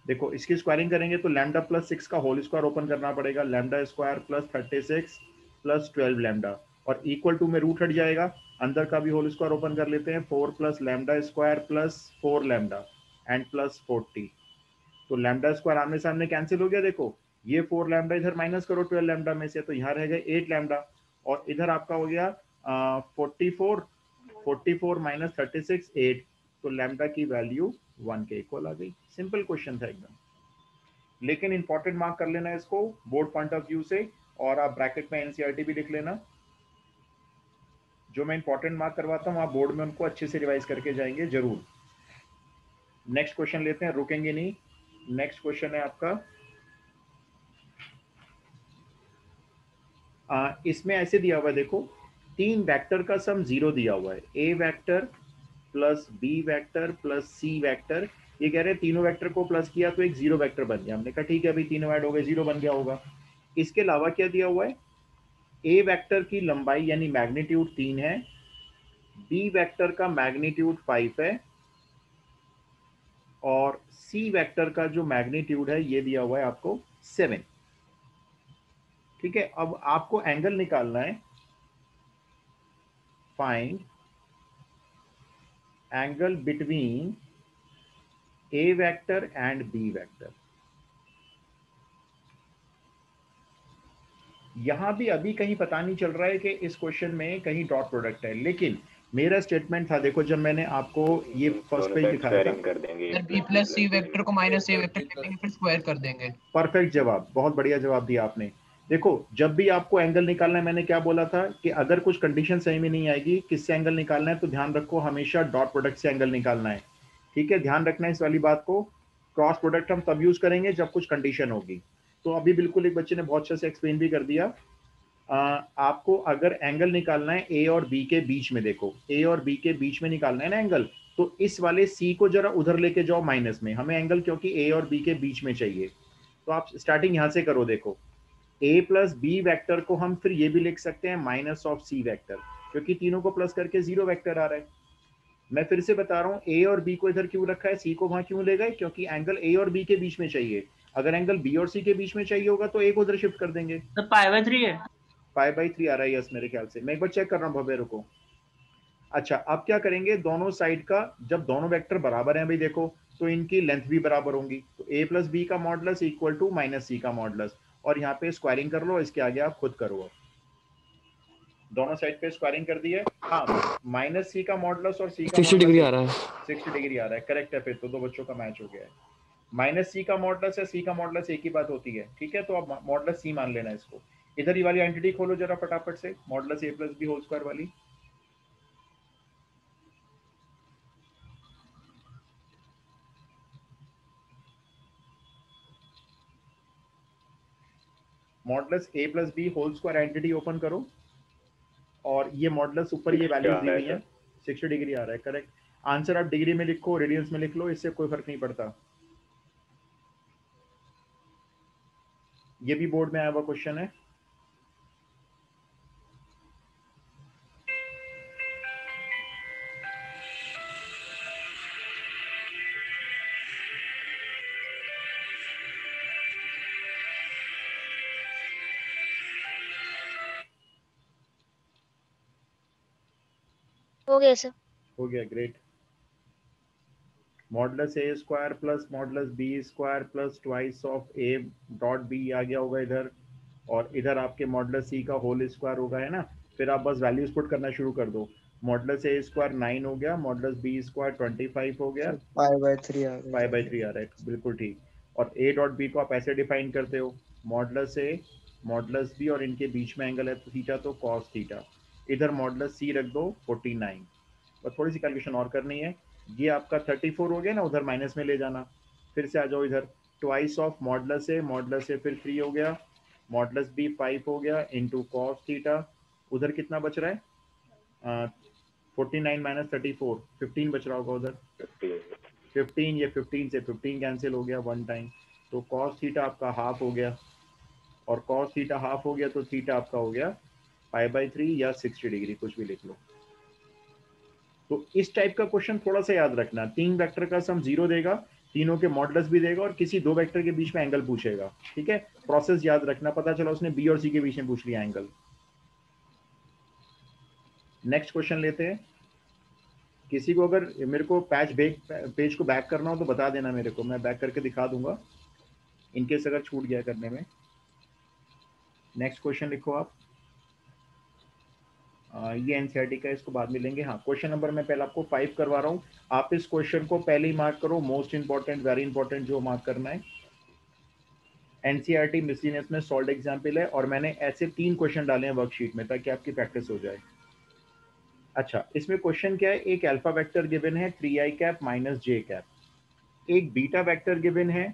देखो इसकी स्क्वायरिंग करेंगे तो लैम्डा प्लस 6 का होल स्क्वायर ओपन करना पड़ेगा, lambda square plus 36 plus 12 lambda, और इक्वल टू में रूट हट जाएगा, अंदर का भी होल स्क्वायर ओपन कर लेते हैं, 4 plus lambda square plus 4 lambda and plus 40। तो लैम्डा स्क्वायर आमने सामने कैंसिल हो गया। देखो ये 4 लैम्डा इधर माइनस करो 12 लैम्डा में से, तो यहाँ रह गए 8 लैम्डा, और इधर आपका हो गया 44 माइनस 36 8, तो लैम्डा की वैल्यू 1 के इक्वल आ गई। सिंपल क्वेश्चन था एकदम, लेकिन इंपॉर्टेंट मार्क कर लेना इसको बोर्ड पॉइंट ऑफ व्यू से, और आप ब्रैकेट में एनसीईआरटी भी लिख लेना। जो मैं इंपॉर्टेंट मार्क करवाता हूँ आप बोर्ड में उनको अच्छे से रिवाइज करके जाएंगे जरूर। नेक्स्ट क्वेश्चन लेते हैं, रुकेंगे नहीं। नेक्स्ट क्वेश्चन है आपका, इसमें ऐसे दिया हुआ है, देखो 3 वेक्टर का सम 0 दिया हुआ है, A vector plus B vector plus C vector. ये कह रहे हैं तीनों वेक्टर को प्लस किया तो एक 0 वेक्टर बन गया। हमने कहा ठीक है भाई, तीनों ऐड हो गए 0 बन गया होगा। इसके अलावा क्या दिया हुआ है, ए वेक्टर की लंबाई यानी मैग्नीट्यूड 3 है, बी वेक्टर का मैग्नीट्यूड 5 है, और सी वेक्टर का जो मैग्नीट्यूड है ये दिया हुआ है आपको 7। ठीक है, अब आपको एंगल निकालना है, find angle between A vector and B vector. यहां भी अभी कहीं पता नहीं चल रहा है कि इस क्वेश्चन में कहीं डॉट प्रोडक्ट है, लेकिन मेरा स्टेटमेंट था, देखो जब मैंने आपको ये फर्स्ट पेज दिखाया था, कर देंगे। Sir B plus C vector को माइनस ए वेक्टर ले लेंगे, फिर स्क्वायर कर देंगे। परफेक्ट जवाब, बहुत बढ़िया जवाब दिया आपने। देखो जब भी आपको एंगल निकालना है, मैंने क्या बोला था कि अगर कुछ कंडीशन सही में नहीं आएगी किससे एंगल निकालना है, तो ध्यान रखो हमेशा डॉट प्रोडक्ट से एंगल निकालना है। ठीक है, ध्यान रखना है इस वाली बात को। क्रॉस प्रोडक्ट हम तब यूज करेंगे जब कुछ कंडीशन होगी। तो अभी बिल्कुल एक बच्चे ने बहुत अच्छे से एक्सप्लेन भी कर दिया। आपको अगर एंगल निकालना है ए और बी के बीच में, देखो ए और बी के बीच में निकालना है ना एंगल, तो इस वाले सी को जरा उधर लेके जाओ माइनस में, हमें एंगल क्योंकि ए और बी के बीच में चाहिए। तो आप स्टार्टिंग यहां से करो, देखो ए प्लस बी वैक्टर को हम फिर ये भी लिख सकते हैं माइनस ऑफ सी वैक्टर, क्योंकि तीनों को प्लस करके 0 वैक्टर आ रहा है। मैं फिर से बता रहा हूँ, ए और बी को इधर क्यों रखा है, सी को वहां क्यों ले गए, क्योंकि एंगल ए और बी के बीच में चाहिए। अगर एंगल बी और सी के बीच में चाहिए होगा तो ए को उधर शिफ्ट कर देंगे। सर पाई/3 है। पाई/3 आ रहा है, यस मेरे ख्याल से। मैं एक बार चेक कर रहा हूँ भव्य, रुको। अच्छा अब क्या करेंगे, दोनों साइड का जब दोनों वेक्टर बराबर हैं भाई देखो, तो इनकी लेंथ भी बराबर होंगी, तो a प्लस बी का मॉडुलस इक्वल टू माइनस सी का मॉडुलस, और यहाँ पे स्क्वायरिंग कर लो, इसके आगे आप खुद करो। दोनों साइड पे स्क्वायरिंग कर दी है। हाँ, माइनस सी का मॉडुलस और सी का 60 डिग्री आ रहा है। 60 डिग्री आ रहा है, करेक्ट है। फिर तो दो बच्चों का मैच हो गया है। माइनस सी का मॉडुलस है, सी का मॉडुलस एक ही बात होती है। ठीक है, तो अब मॉडुलस सी मान लेना इसको। इधर ही वाली आइडेंटिटी खोलो जरा फटाफट से, modulus A plus B whole square वाली। Modulus A plus B whole square identity open करो, और ये मॉडुलस ऊपर ये वैल्यूज दी हुई है, 60 डिग्री आ रहा है, करेक्ट। आंसर आप डिग्री में लिखो, रेडियंस में लिख लो, इससे कोई फर्क नहीं पड़ता। ये भी बोर्ड में आया हुआ क्वेश्चन है। हो गया सर। हो गया, great. Modulus A square plus modulus B square plus twice of A dot B आ गया होगा इधर, और इधर आपके मॉडुलस सी का होल स्क्वायर होगा, है ना। फिर आप बस वैल्यूज पुट करना शुरू कर दो। मॉडुलस ए स्क्वायर 9 हो गया, मॉडुलस बी स्क्वायर 25 हो गया, पाई/3 आ गया। पाई/3 आ रहा है, बिल्कुल ठीक। और ए डॉट बी को आप ऐसे डिफाइन करते हो, मॉडुलस ए मॉडुलस बी, और इनके बीच में एंगल है तो थीटा, तो कॉस थीटा। इधर मॉडुलस सी रख दो 49। और थोड़ी सी कैलकुलेशन और करनी है, ये आपका 34 हो गया ना, उधर माइनस में ले जाना। फिर से आ जाओ इधर, ट्वाइस ऑफ मॉडुलस ए फिर 3 हो गया, मॉडुलस बी 5 हो गया इंटू कॉस थीटा। उधर कितना बच रहा है, 49 माइनस 34, 15 बच रहा होगा उधर, 15। ये 15 से 15 कैंसिल हो गया 1 टाइम। तो cos थीटा आपका हाफ हो गया, और cos थीटा हाफ हो गया तो थीटा आपका हो गया π/3 या 60 डिग्री, कुछ भी लिख लो। तो इस टाइप का क्वेश्चन थोड़ा सा याद रखना, 3 वेक्टर का सम 0 देगा, तीनों के मॉडुलस भी देगा और किसी 2 वेक्टर के बीच में एंगल पूछेगा। ठीक है, प्रोसेस याद रखना। पता चला उसने बी और सी के बीच में पूछ लिया एंगल। नेक्स्ट क्वेश्चन लेते हैं। किसी को अगर मेरे को पेज को बैक करना हो तो बता देना मेरे को, मैं बैक करके दिखा दूंगा इनकेस अगर छूट गया करने में। नेक्स्ट क्वेश्चन लिखो आप। ये एनसीईआरटी का, इसको बाद में लेंगे। हाँ, क्वेश्चन नंबर मैं पहले आपको 5 करवा रहा हूँ, आप इस क्वेश्चन को पहले ही मार्क करो, मोस्ट इंपॉर्टेंट, वेरी इंपॉर्टेंट जो मार्क करना है। एनसीईआरटी मिसलिनियस में सॉल्व एग्जाम्पल है, और मैंने ऐसे 3 क्वेश्चन डाले हैं वर्कशीट में ताकि आपकी प्रैक्टिस हो जाए। अच्छा, इसमें क्वेश्चन क्या है, एक अल्फा वेक्टर गिवन है 3i कैप माइनस जे कैप, एक बीटा वेक्टर गिवन है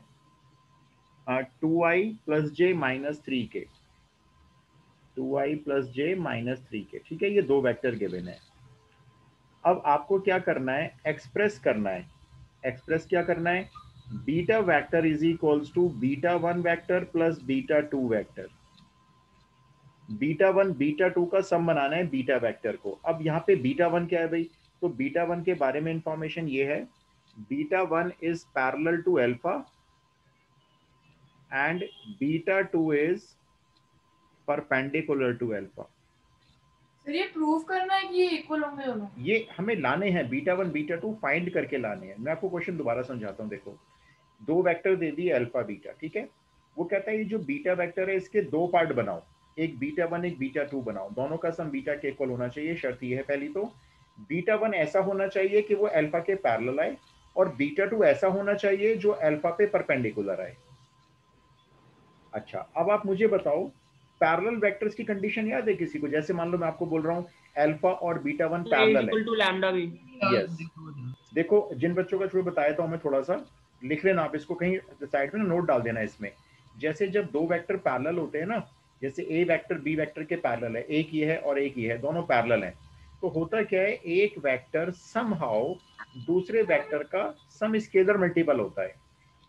2i प्लस जे माइनस 3k, 2i प्लस जे माइनस 3k। ठीक है, ये 2 वेक्टर गिवन है। अब आपको क्या करना है, एक्सप्रेस करना है। एक्सप्रेस क्या करना है, beta vector is equals to beta 1 vector plus beta 2 vector. Beta 1 beta 2 का सम बनाना है बीटा वेक्टर को। अब यहाँ पे बीटा 1 क्या है भाई, तो बीटा 1 के बारे में इंफॉर्मेशन ये है, beta 1 is parallel to alpha and beta 2 is perpendicular to alpha. Sir ये प्रूव करना है कि ये इक्वल होंगे दोनों? ये हमें लाने हैं, बीटा 1 बीटा 2 फाइंड करके लाने हैं। मैं आपको क्वेश्चन दोबारा समझाता हूँ। देखो, 2 वेक्टर दे दिए अल्फा बीटा, ठीक है। वो कहता है ये जो बीटा वेक्टर है इसके 2 पार्ट बनाओ, एक बीटा 1 एक बीटा 2 बनाओ, दोनों का सम बीटा के इक्वल होना चाहिए। शर्त ये है पहली, तो बीटा 1 ऐसा होना चाहिए कि वो अल्फा के पैरेलल आए, और बीटा 2 ऐसा होना चाहिए जो अल्फा पे परपेंडिकुलर आए। अच्छा, अब आप मुझे बताओ, पैरेलल वेक्टर्स की कंडीशन याद है किसी को? जैसे मान लो मैं आपको बोल रहा हूँ अल्फा और बीटा 1 पैरेलल है, टू लैम्डा भी। यस। देखो, जिन बच्चों का शुरू बताया था मैं, थोड़ा सा लिख लेना आप इसको कहीं साइड में, नोट डाल देना इसमें। जैसे जब 2 वेक्टर पैरेलल होते हैं ना, जैसे ए वेक्टर बी वेक्टर के पैरेलल है, एक ये है और एक ये है, दोनों पैरेलल हैं, तो होता क्या है, एक वेक्टर समहाउ दूसरे वेक्टर का सम स्केलर मल्टीपल होता है।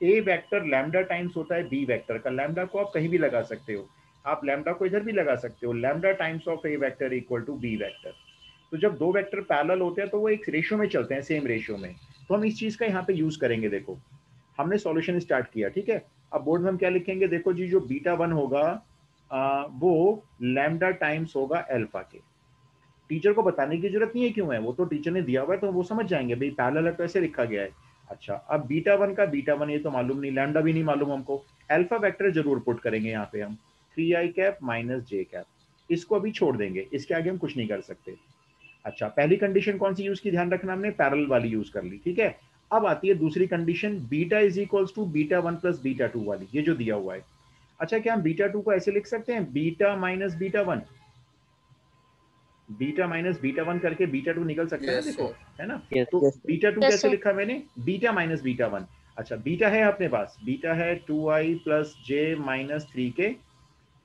ए वेक्टर लैम्डा टाइम्स होता है बी वेक्टर का, लैम्डा को आप कहीं भी लगा सकते हो, आप लैम्डा को इधर भी लगा सकते हो, lambda times of A vector equal to B vector. तो जब 2 वेक्टर पैरेलल होते हैं तो वो एक रेशियो में चलते हैं, सेम रेशियो में। तो हम इस चीज का यहाँ पे यूज करेंगे। देखो, हमने सॉल्यूशन स्टार्ट किया, ठीक है। अब बोर्ड में हम क्या लिखेंगे, देखो जी, जो बीटा 1 होगा वो लैम्डा टाइम्स होगा अल्फा के। टीचर को बताने की जरूरत नहीं है क्यों है, वो तो टीचर ने दिया हुआ है तो वो समझ जाएंगे भाई पैरेलल है तो ऐसे लिखा गया है। अच्छा, अब बीटा 1 का बीटा 1 ये तो मालूम नहीं, लैम्डा भी नहीं मालूम हमको, अल्फा वेक्टर जरूर पुट करेंगे यहाँ पे हम, 3i कैप माइनस जे कैप। इसको अभी छोड़ देंगे, इसके आगे हम कुछ नहीं कर सकते। अच्छा, पहली कंडीशन कौन सी यूज की, ध्यान रखना, हमने पैरेलल वाली यूज कर ली, ठीक है। अब आती है दूसरी condition, beta is equals to beta 1 plus beta 2 वाली, ये जो दिया हुआ है। अच्छा, क्या हम बीटा 2 को ऐसे लिख सकते हैं, beta minus beta 1, beta minus beta 1 करके बीटा 2 निकल सकता है, देखो, है ना। तो बीटा 2 कैसे लिखा मैंने, बीटा माइनस बीटा 1। अच्छा, बीटा है अपने पास, बीटा है 2i प्लस जे माइनस 3k,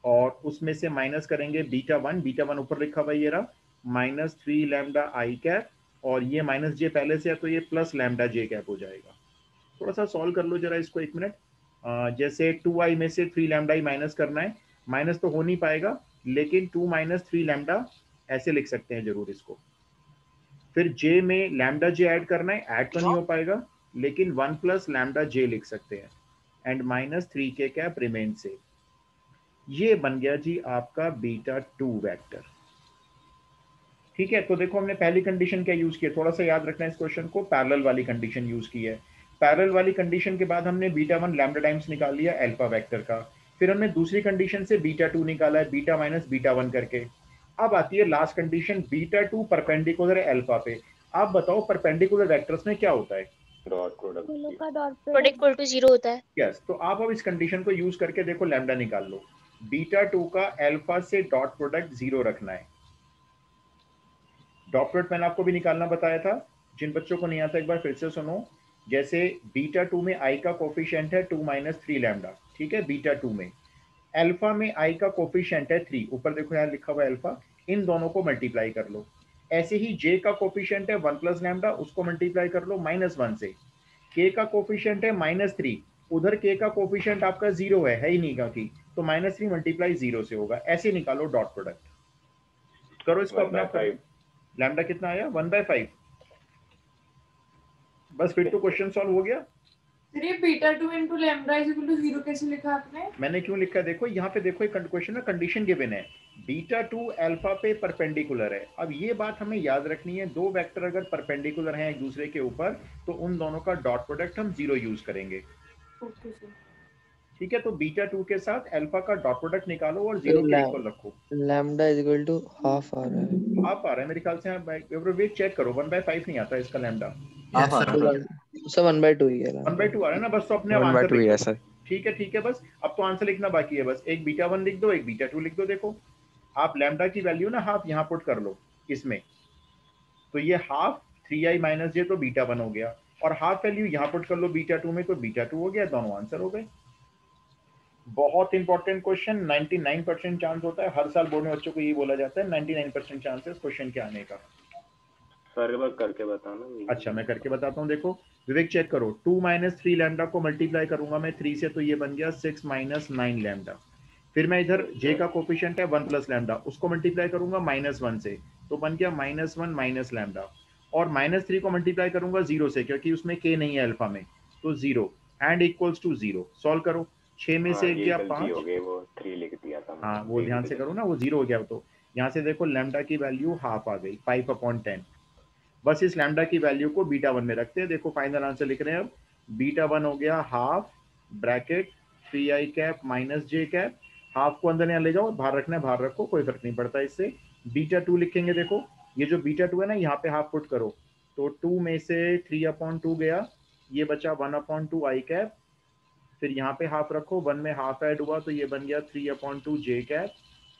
और उसमें से माइनस करेंगे बीटा 1, बीटा 1 ऊपर लिखा हुआ ये रहा, माइनस 3 लैम्डा आई कैप, और ये माइनस जे पहले से है तो ये प्लस लैम्डा जे कैप हो जाएगा। थोड़ा सा सॉल्व कर लो जरा इसको, एक मिनट। जैसे 2i में से 3 लैम्डा ही माइनस करना है, माइनस तो हो नहीं पाएगा, लेकिन 2 माइनस 3 लैम्डा ऐसे लिख सकते हैं जरूर इसको। फिर जे में लैम्डा जे ऐड करना है, ऐड तो नहीं हो पाएगा, लेकिन 1 प्लस लैम्डा जे लिख सकते हैं, and minus 3k cap remain से। ये बन गया जी आपका बीटा 2 वेक्टर, ठीक है। तो देखो, हमने पहली कंडीशन क्या यूज की है, थोड़ा सा याद रखना है इस क्वेश्चन को, पैरेलल वाली कंडीशन यूज की है। पैरेलल वाली कंडीशन के बाद हमने बीटा 1 लैम्डा टाइम्स निकाल लिया अल्फा वेक्टर का, फिर हमने दूसरी कंडीशन से बीटा 2 निकाला है बीटा माइनस बीटा 1 करके। अब आती है लास्ट कंडीशन, बीटा 2 परपेंडिकुलर है अल्फा पे। आप बताओ परपेंडिकुलर वेक्टर्स में क्या होता है, dot product product equal to 0 होता है। यस। तो आप अब इस कंडीशन को यूज करके देखो, लैम्डा निकाल लो, बीटा 2 का अल्फा से डॉट प्रोडक्ट 0 रखना है। डॉट प्रोडक्ट मैंने आपको भी निकालना बताया था, जिन बच्चों को नहीं आता एक बार फिर से सुनो। जैसे बीटा 2 में i का कोफिशिएंट है 2 माइनस 3 लैम्डा, ठीक है, बीटा 2 में। अल्फा में i का कोफिशिएंट है 3, ऊपर देखो यहाँ लिखा हुआ है अल्फा, इन दोनों को मल्टीप्लाई कर लो। ऐसे ही j का कोफिशिएंट है 1 प्लस लैम्डा, उसको मल्टीप्लाई कर लो -1 से। k का कोफिशिएंट है -3, उधर k का कोफिशिएंट आपका 0 है ही नहीं का की, तो -3 मल्टीप्लाई 0 से होगा। ऐसे निकालो डॉट प्रोडक्ट। करो इसको अपने आप करो। लैम्डा कितना आया? 1/5। बस फिर तो क्वेश्चन सॉल्व हो गया। सर ये beta 2 into lambda is equal to 0 कैसे लिखा आपने? मैंने क्यों लिखा है देखो, यहाँ पे देखो एक क्वेश्चन में कंडीशन गिवन है, बीटा 2 अल्फा पे परपेंडिकुलर है। अब ये बात हमें याद रखनी है, दो वेक्टर अगर परपेंडिकुलर हैं एक दूसरे के ऊपर तो उन दोनों का डॉट प्रोडक्ट हम 0 यूज करेंगे। Okay sir. ठीक है, तो बीटा 2 के साथ अल्फा का डॉट प्रोडक्ट निकालो और 0 के इक्वल रखो। Lambda is equal to half आ रहा है। आप आ रहा है मेरे ख्याल से। वेट चेक करो, 1/5 नहीं आता इसका लैम्डा। Yes, sir. सब 1/2 ही है। 1/2 आ रहा है ना, बस तो अपने आंसर लिख दो। ठीक है बस अब तो आंसर लिखना बाकी है। बस एक बीटा 1 लिख दो, एक बीटा 2 लिख दो। देखो आप लैम्डा की वैल्यू ना हाफ यहाँ पुट कर लो इसमें, तो ये हाफ 3i माइनस जे तो बीटा 1 हो गया, और हाफ वैल्यू यहाँ पुट कर लो बीटा 2 में तो बीटा 2 हो गया। दोनों आंसर हो गए। बहुत इंपॉर्टेंट क्वेश्चन, 99% चांस होता है, हर साल बोर्ड में बच्चों को ये बोला जाता है 99% चांस है क्वेश्चन के आने का। सर एक बार करके बताना। अच्छा मैं करके बताता हूँ। देखो विवेक चेक करो, 2 - 3 लैम्डा को मल्टीप्लाई करूंगा मैं 3 से, तो ये बन गया 6 - 9 लैम्डा। फिर मैं इधर j का कोफिशिएंट है 1 + लैम्डा, उसको मल्टीप्लाई करूंगा -1 से, तो बन गया -1 - लैम्डा। और -3 को मल्टीप्लाई करूंगा 0 से, क्योंकि उसमें k नहीं है अल्फा में, तो 0 एंड इक्वल्स टू 0। सॉल्व करो, 6 में से 1 गया 5 हो गए, वो 3 लिख दिया था। हाँ वो ध्यान से करो ना, वो 0 हो गया। तो यहाँ से देखो लैम्डा की वैल्यू हाफ आ गई, 5/10। बस इस लैम्डा की वैल्यू को बीटा 1 में रखते हैं। देखो फाइनल आंसर लिख रहे हैं अब, बीटा 1 हो गया half bracket 3i cap minus j cap. Half को अंदर यहाँ ले जाओ, बाहर रखना है बाहर रखो, कोई फर्क नहीं पड़ता इससे। बीटा 2 लिखेंगे, देखो ये जो बीटा 2 है ना यहाँ पे हाफ पुट करो, तो 2 में से 3/2 गया, ये बचा 1/2 i कैप। फिर यहाँ पे हाफ रखो, 1 में हाफ ऐड हुआ तो ये बन गया 3/2 j कैप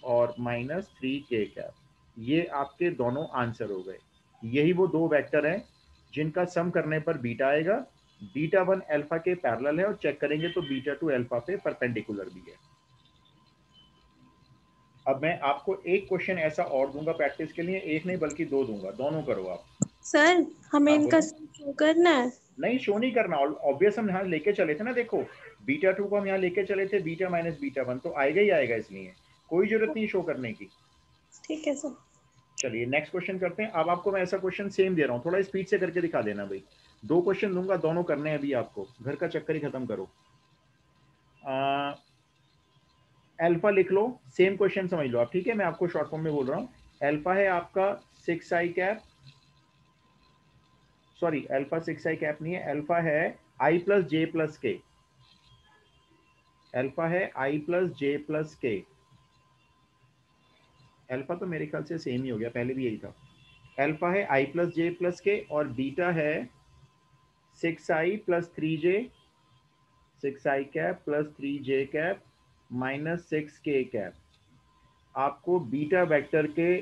और -3k कैप। ये आपके दोनों आंसर हो गए। यही वो दो वेक्टर हैं जिनका सम करने पर बीटा आएगा। बीटा 1 अल्फा के पैरेलल है, और चेक करेंगे तो बीटा 2 अल्फा पे परपेंडिकुलर भी है। अब मैं आपको एक क्वेश्चन ऐसा और दूंगा प्रैक्टिस के लिए, एक नहीं बल्कि 2 दूंगा, दोनों करो आप। सर हमें हाँ, इनका बोलो। शो करना है? नहीं शो नहीं करना, ऑब्वियस हम यहाँ लेके चले थे ना। देखो बीटा 2 को हम यहाँ लेके चले थे, बीटा - बीटा 1 तो आएगा ही आएगा, इसलिए कोई जरूरत नहीं शो करने की। ठीक है सर। चलिए नेक्स्ट क्वेश्चन करते हैं। अब आपको मैं ऐसा क्वेश्चन सेम दे रहा हूँ, थोड़ा स्पीड से करके दिखा देना भाई। 2 क्वेश्चन दूंगा, दोनों करने हैं अभी आपको, घर का चक्कर ही खत्म करो। अल्फा लिख लो, सेम क्वेश्चन समझ लो आप, ठीक है। मैं आपको शॉर्ट फॉर्म में बोल रहा हूँ। अल्फा है आपका 6i cap, sorry alpha 6i cap नहीं है, अल्फा है i + j + k। अल्फा है i + j + k। अल्फा तो मेरे ख्याल से सेम ही हो गया, पहले भी यही था। अल्फा है i + j + k और बीटा है 6i + 3j, 6i cap + 3j cap -6k cap. आपको बीटा वेक्टर के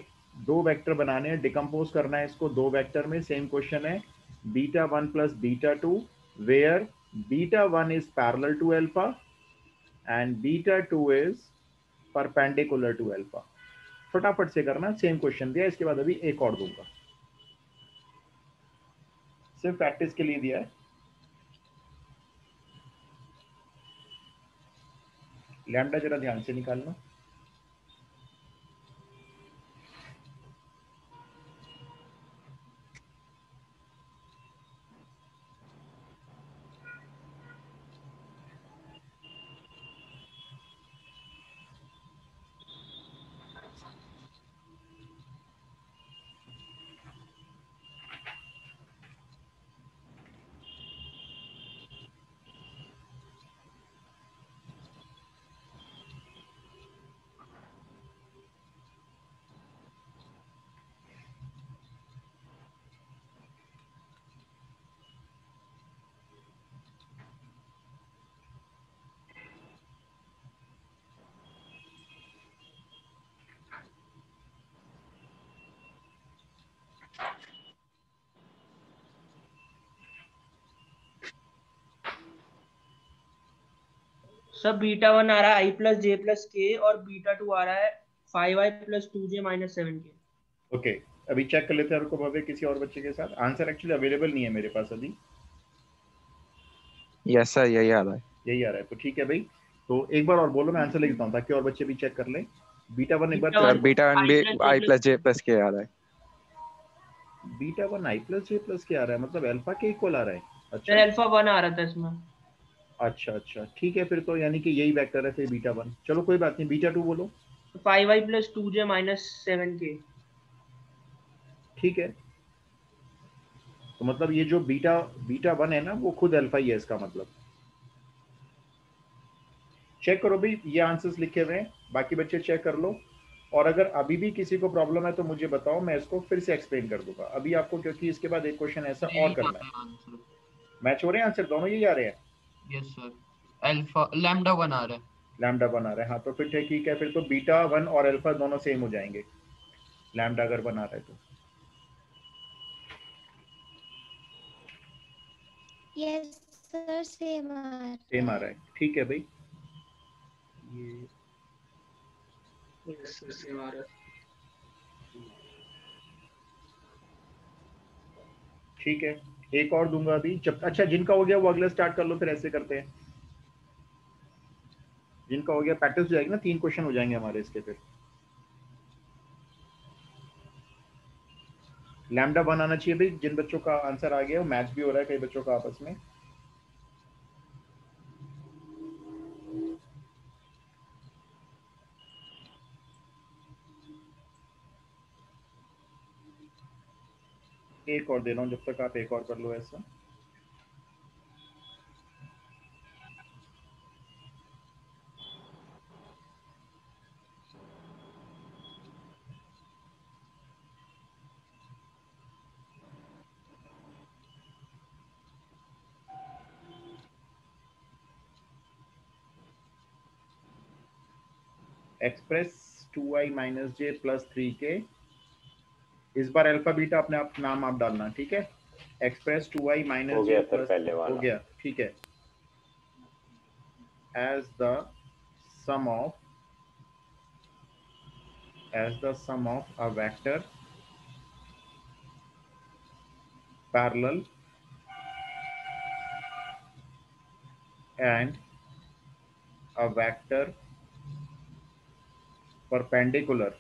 2 वेक्टर बनाने हैं, डिकम्पोज करना है इसको 2 वेक्टर में। सेम क्वेश्चन है, beta 1 + beta 2 where beta 1 is parallel to alpha and beta 2 is perpendicular to alpha. फटाफट से करना, सेम क्वेश्चन दिया, इसके बाद अभी एक और दूंगा, सिर्फ प्रैक्टिस के लिए दिया है। लैम्डा जरा ध्यान से निकालना। सब बीटा 1 आ रहा है i + j + k और बीटा 2 आ रहा है 5i + 2j - 7k। ओके अभी चेक कर लेते हैं रुको भव्य किसी और बच्चे के साथ। आंसर एक्चुअली अवेलेबल नहीं है मेरे पास अभी। यस सर यही आ रहा है। यही आ रहा है, तो ठीक है भाई। तो एक बार और बोलो, मैं आंसर लिख देता हूँ ताकि और बच्चे भी चेक कर लें। बीटा वन एक बार beta sir one beta one i भी plus i j plus j plus k आ रहा है। Beta one i plus j plus k आ रहा है, मतलब अल्फा के इक्वल आ रहा है। सर अच्छा अल्फा 1 आ रहा था इसमें। अच्छा अच्छा, ठीक है फिर तो, यानी कि यही वेक्टर है फिर बीटा वन। चलो कोई बात नहीं, बीटा टू बोलो। 5i plus 2j minus 7k। ठीक है, तो मतलब ये जो बीटा बीटा वन है ना, वो खुद अल्फा ही है इसका मतलब। चेक करो भाई, ये आंसर्स लिखे हुए हैं, बाकी बच्चे चेक कर लो। और अगर अभी भी किसी को प्रॉब्लम है तो मुझे बताओ, मैं इसको फिर से एक्सप्लेन कर दूंगा अभी आपको, क्योंकि इसके बाद एक क्वेश्चन ऐसा सर और यही करना आता है। है आंसर। मैच हो रहे हैं आंसर, दोनों यही आ रहे हैं। यस सर, अल्फा लैम्डा 1 आ रहा है। लैम्डा वन आ रहा है, हाँ तो फिर ठीक है, फिर तो बीटा वन और अल्फा दोनों सेम हो जाएंगे, लैम्डा अगर वन आ रहा है तो। यस सर सेम आ रहा सेम आ है। रहा है, ठीक है भाई। ये यस सर सेम आ रहा है। ठीक है, एक और दूंगा अभी जब। अच्छा जिनका हो गया वो अगला स्टार्ट कर लो, फिर ऐसे करते हैं। जिनका हो गया प्रैक्टिस हो जाएगी ना, 3 क्वेश्चन हो जाएंगे हमारे इसके फिर। लैम्डा वन आना चाहिए भाई, जिन बच्चों का आंसर आ गया, वो मैच भी हो रहा है कई बच्चों का आपस में। एक और दे रहा हूँ, जब तक आप एक और कर लो ऐसा। एक्सप्रेस 2i माइनस जे प्लस 3k। इस बार अल्फा बीटा अपने आप नाम आप डालना, ठीक है। एक्सप्रेस 2i हो माइनस जे गया सर प्लस, पहले हो वाला। गया ठीक है, as the sum of, as the sum of a vector parallel and a vector perpendicular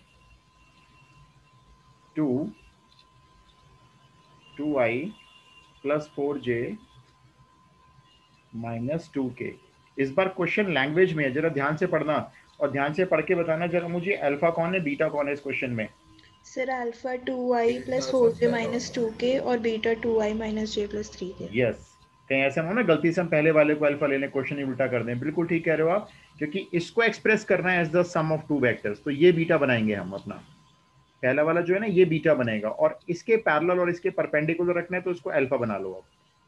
to 2i plus 4j minus 2k। इस बार क्वेश्चन लैंग्वेज में है, जरा ध्यान से पढ़ना और ध्यान से पढ़ के बताना जरा मुझे, अल्फा कौन है बीटा कौन है इस क्वेश्चन में। Sir alpha 2i plus 4j minus 2k और beta 2i minus j plus 3k। Yes, कहीं ऐसा हो ना गलती से हम पहले वाले को अल्फा लेने क्वेश्चन ही उल्टा कर दें। बिल्कुल ठीक कह रहे हो आप, क्योंकि इसको एक्सप्रेस करना है as the sum of two vectors, तो ये बीटा बनाएंगे हम अपना। पहला वाला जो है ना ये बीटा बनेगा, और इसके पैरेलल और इसके परपेंडिकुलर रखना है तो इसको अल्फा बना लो।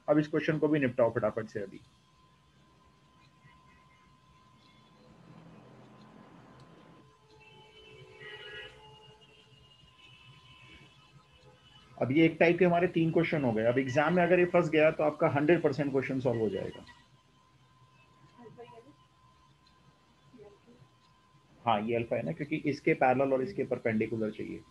अब इस क्वेश्चन को भी निपटाओ फटाफट से अभी। अब ये एक टाइप के हमारे 3 क्वेश्चन हो गए। अब एग्जाम में अगर ये फंस गया तो आपका 100% क्वेश्चन सॉल्व हो जाएगा। हाँ ये अल्फा है ना, क्योंकि इसके पैरेलल और इसके परपेंडिकुलर चाहिए।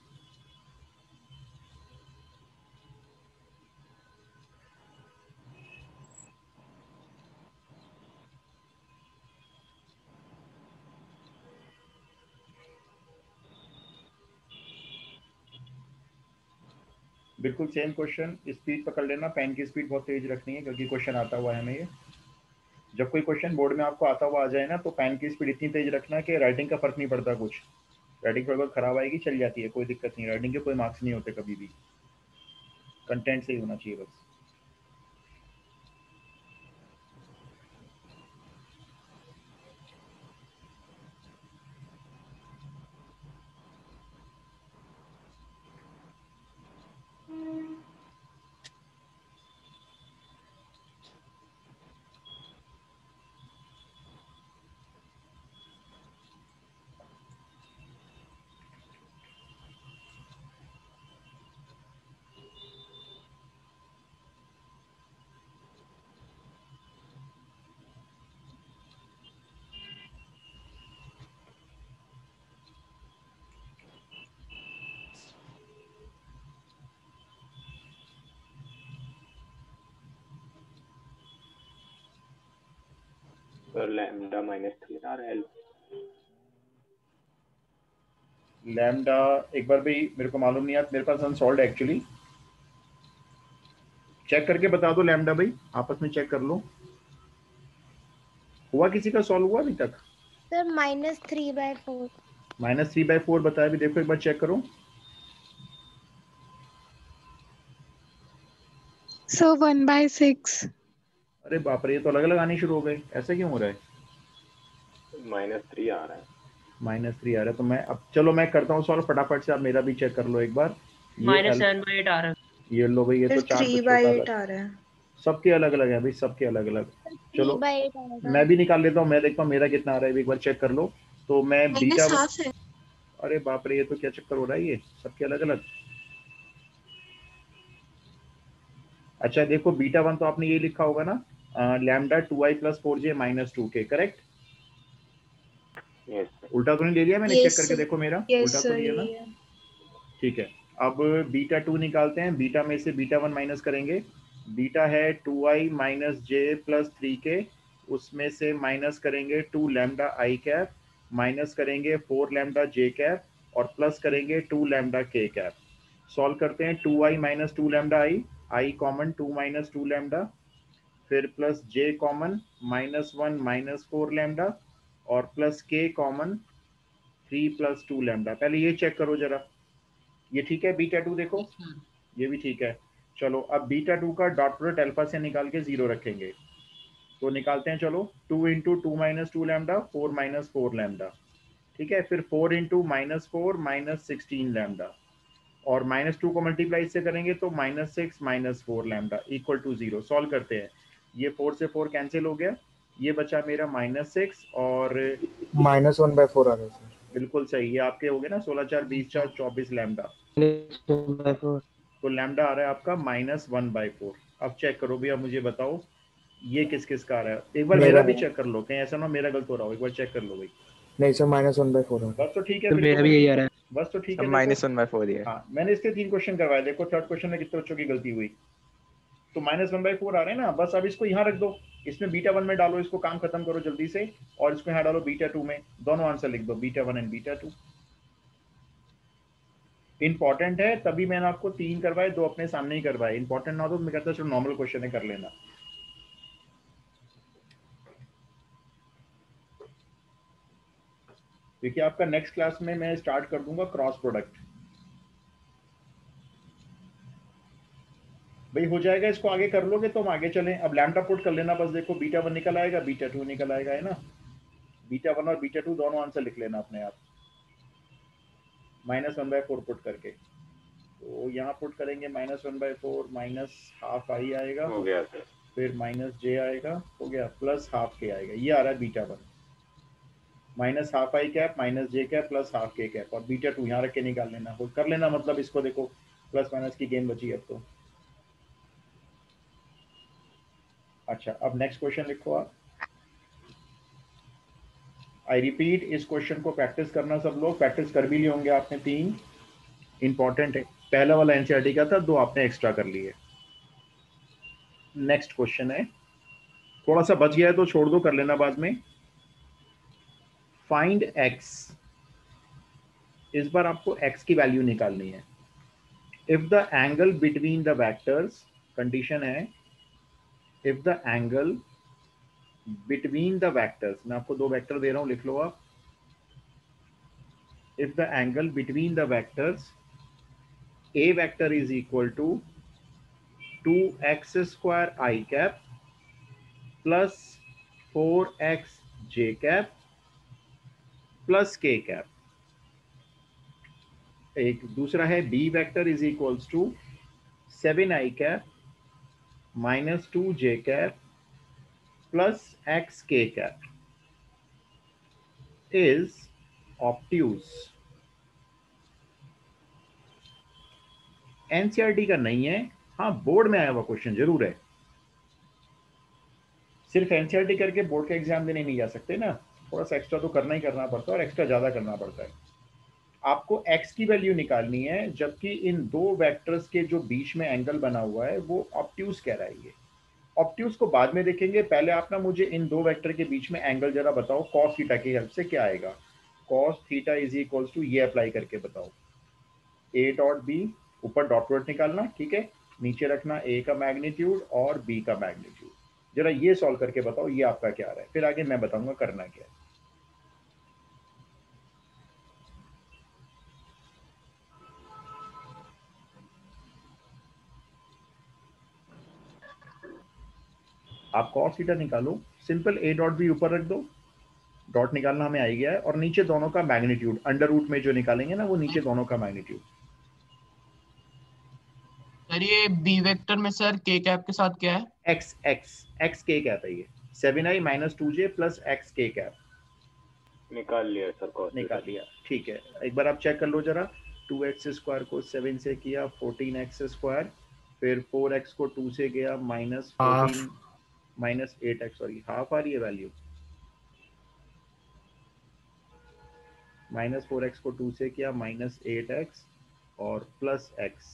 बिल्कुल सेम क्वेश्चन, स्पीड पकड़ लेना, पेन की स्पीड बहुत तेज रखनी है क्योंकि क्वेश्चन आता हुआ है हमें ये। जब कोई क्वेश्चन बोर्ड में आपको आता हुआ आ जाए ना, तो पेन की स्पीड इतनी तेज रखना कि राइटिंग का फर्क नहीं पड़ता कुछ। राइटिंग थोड़ी बहुत खराब आएगी चल जाती है, कोई दिक्कत नहीं, राइटिंग के कोई मार्क्स नहीं होते कभी भी, कंटेंट सही होना चाहिए बस। सर लैम्डा -3 आ रहा है लैम्डा एक बार भी मेरे को मालूम नहीं है, मेरे पास अनसॉल्व्ड है एक्चुअली। चेक करके बता दो लैम्डा भाई, आपस में चेक कर लो। हुआ किसी का सॉल्व हुआ अभी तक? सर -3/4। -3/4 बताया भी, देखो एक बार चेक करो। सो 1/6। अरे बाप रे, ये तो अलग अलग आने शुरू हो गए, ऐसा क्यों हो रहा है? -3 आ रहा है। -3 आ रहा है, तो मैं अब चलो मैं करता हूँ सॉल्व फटाफट से, आप मेरा भी चेक कर लो एक बार। ये -7/8 आ रहा है। ये लो भाई, ये तो फिर 4 तो 3/8 छोटा आ रहा है। सबके अलग अलग है भाई, सबके अलग अलग। चलो 3/8 आएगा। मैं भी निकाल लेता हूँ, मैं देखता हूँ मेरा कितना आ रहा है, एक बार चेक कर लो। तो मैं बीटा, -1/2 है। अरे बाप रे, ये तो क्या चक्कर हो रहा है, ये सबके अलग अलग। अच्छा देखो बीटा 1 तो आपने ये लिखा होगा ना, lambda 2i + 4j - 2k, correct? Yes sir. उल्टा तो नहीं ले लिया मैंने? चेक यस करके सर। देखो मेरा, यस उल्टा तो सर, नहीं है ना? यही है। ठीक है। अब बीटा 2 निकालते हैं, बीटा में से बीटा 1 माइनस करेंगे। बीटा है 2i - j + 3k, उसमें से माइनस करेंगे 2 लैम्डा i कैप, माइनस करेंगे 4 लैम्डा j कैप, और प्लस करेंगे 2 लैम्डा k कैप। सॉल्व करते हैं, 2i - 2 lambda i common 2 - 2 lambda, फिर प्लस j कॉमन -1 - 4 लैम्डा, और प्लस k कॉमन 3 + 2 लैम्डा। पहले ये चेक करो जरा, ये ठीक है बीटा 2? देखो यस सर। ये भी ठीक है। चलो अब बीटा 2 का डॉट प्रोडक्ट अल्फा से निकाल के 0 रखेंगे, तो निकालते हैं। चलो 2 × 2 - 2 लैम्डा, 4 - 4 लैम्डा, ठीक है। फिर 4 × -4 - 16 लैम्डा, और -2 को मल्टीप्लाई से करेंगे तो -6 - 4 लैम्डा इक्वल टू 0। सॉल्व करते हैं, ये 4 से 4 कैंसिल हो गया, ये बचा मेरा -6 और -1/4 आ रहा है सर। बिल्कुल सही, ये आपके हो गए ना 16 4 20 4 24 लैम्डा। -1/4। तो लैम्डा आ रहा है आपका -1/4। अब चेक करो भैया, मुझे बताओ ये किस किस का आ रहा है, एक बार मेरा मेरा भी चेक कर लो, कहीं ऐसा ना मेरा गलत हो रहा हो, एक बार चेक कर लो भाई। नहीं सर, -1/4 आ रहा है। बस तो ठीक है, तो फिर मेरा तो भी यही आ रहा है। बस तो ठीक सब है। देखो -1/4 ही है। हाँ, मैंने इसके 3 क्वेश्चन करवाए, देखो थर्ड क्वेश्चन में कितने बच्चों की गलती हुई। तो -1/4 आ रहे हैं ना, बस अब इसको यहाँ रख दो, इसमें बीटा 1 में डालो, इसको काम खत्म करो जल्दी से, और इसको यहाँ डालो बीटा 2 में, दोनों आंसर लिख दो, बीटा 1 एंड बीटा 2। इंपॉर्टेंट है, तभी मैंने आपको 3 करवाए, 2 अपने सामने ही करवाए। इंपॉर्टेंट ना हो तो मैं कहता चलो नॉर्मल क्वेश्चन है, कर लेना। देखिए आपका नेक्स्ट क्लास में मैं स्टार्ट कर दूंगा क्रॉस प्रोडक्ट। भाई हो जाएगा, इसको आगे कर लोगे तो हम आगे चलें। अब लैम्डा पुट कर लेना बस, देखो बीटा 1 निकल आएगा, बीटा 2 निकल आएगा, है ना? बीटा 1 और बीटा 2 दोनों आंसर लिख लेना अपने आप, -1/4 पुट करके। तो यहाँ पुट करेंगे -1/4 -12i आएगा, हो गया सर। फिर -j आएगा, हो गया, +12k आएगा, ये आ रहा है beta 1। -12i cap -j cap +12k cap, और बीटा 2 यहाँ रख के निकाल लेना, वो कर लेना, मतलब इसको देखो प्लस माइनस की गेम बची अब तो। अच्छा अब नेक्स्ट क्वेश्चन लिखो आप। आई रिपीट, इस क्वेश्चन को प्रैक्टिस करना, सब लोग प्रैक्टिस कर भी लिए होंगे आपने, 3 इंपॉर्टेंट है। पहला वाला एनसीईआरटी का था, 2 आपने एक्स्ट्रा कर लिए। नेक्स्ट क्वेश्चन है, थोड़ा सा बच गया है तो छोड़ दो, कर लेना बाद में। फाइंड x, इस बार आपको x की वैल्यू निकालनी है। If the angle between the vectors, condition है if the angle between the vectors, मैं आपको 2 वेक्टर दे रहा हूं, लिख लो आप। If the angle between the vectors a vector is equal to 2x² i cap plus 4x j cap plus k cap। एक दूसरा है b vector is equals to 7i cap minus 2j cap plus xk cap is obtuse। NCERT का नहीं है, हाँ board में आया हुआ क्वेश्चन जरूर है। सिर्फ एनसीईआरटी करके बोर्ड का एग्जाम देने नहीं जा सकते ना, थोड़ा सा एक्स्ट्रा तो करना ही करना पड़ता है, और एक्स्ट्रा ज्यादा करना पड़ता है। आपको x की वैल्यू निकालनी है, जबकि इन 2 वेक्टर्स के जो बीच में एंगल बना हुआ है वो ऑब्ट्यूज कह रहा है ये। ऑब्ट्यूज को बाद में देखेंगे, पहले आप ना मुझे इन दो वेक्टर के बीच में एंगल जरा बताओ, कॉस थीटा की हेल्प से क्या आएगा। Cos theta is equals to, ये अप्लाई करके बताओ, ए डॉट बी, ऊपर डॉट प्रोडक्ट निकालना, ठीक है, नीचे रखना ए का मैग्नीट्यूड और बी का मैग्नीट्यूड। जरा ये सॉल्व करके बताओ ये आपका क्या आ रहा है, फिर आगे मैं बताऊंगा करना क्या है। आप कॉस थीटा निकालो, सिंपल ए डॉट बी ऊपर रख दो, डॉट निकालना हमें आ ही गया है, और नीचे दोनों का मैग्नीट्यूड, अंडर रूट में जो निकालेंगे ना वो नीचे दोनों का मैग्नीट्यूड। सर ये बी वेक्टर में सर के कैप के साथ क्या है? एक्स एक्स एक्स के कैप है ये, 7i minus 2j plus x के कैप निकाल लिया सर, कॉस निकाल लिया, ठीक है। एक बार आप चेक कर लो जरा, 2x स्क्वायर को 7 से किया, 14x स्क्वायर, फिर 4x को 2 से गया, minus 14 minus 8x, sorry half आ रही है वैल्यू, माइनस 4x को 2 से किया, माइनस 8x और प्लस x,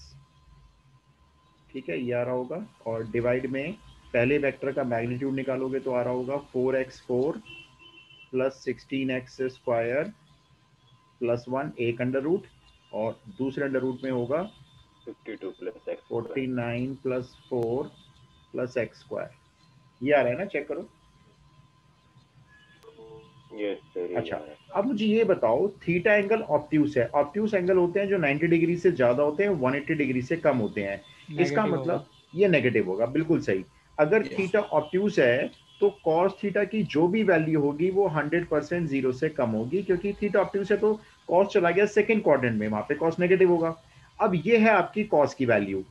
ठीक है, ये आ रहा होगा। और डिवाइड में पहले वेक्टर का मैग्नीट्यूड निकालोगे तो आ रहा होगा 4x4 plus 16x square plus 1 एक अंडर रूट, और दूसरे अंडर रूट में होगा 52 plus x 49 plus 4 plus x square, ये आ रहा है ना, चेक करो। Yes sir. अच्छा, अब मुझे ये बताओ, थीटा एंगल ऑब्ट्यूस है, ऑब्ट्यूस एंगल होते हैं जो 90 डिग्री से ज्यादा होते हैं, 180 डिग्री से कम होते हैं, इसका मतलब ये नेगेटिव होगा, बिल्कुल सही। अगर थीटा ऑब्ट्यूस है तो कॉस थीटा की जो भी वैल्यू होगी वो 100% जीरो से कम होगी, क्योंकि थीटा ऑब्ट्यूस है तो कॉस चला गया सेकंड क्वाड्रेंट में, वहां पे कॉस नेगेटिव होगा। अब ये है आपकी कॉस की वैल्यू,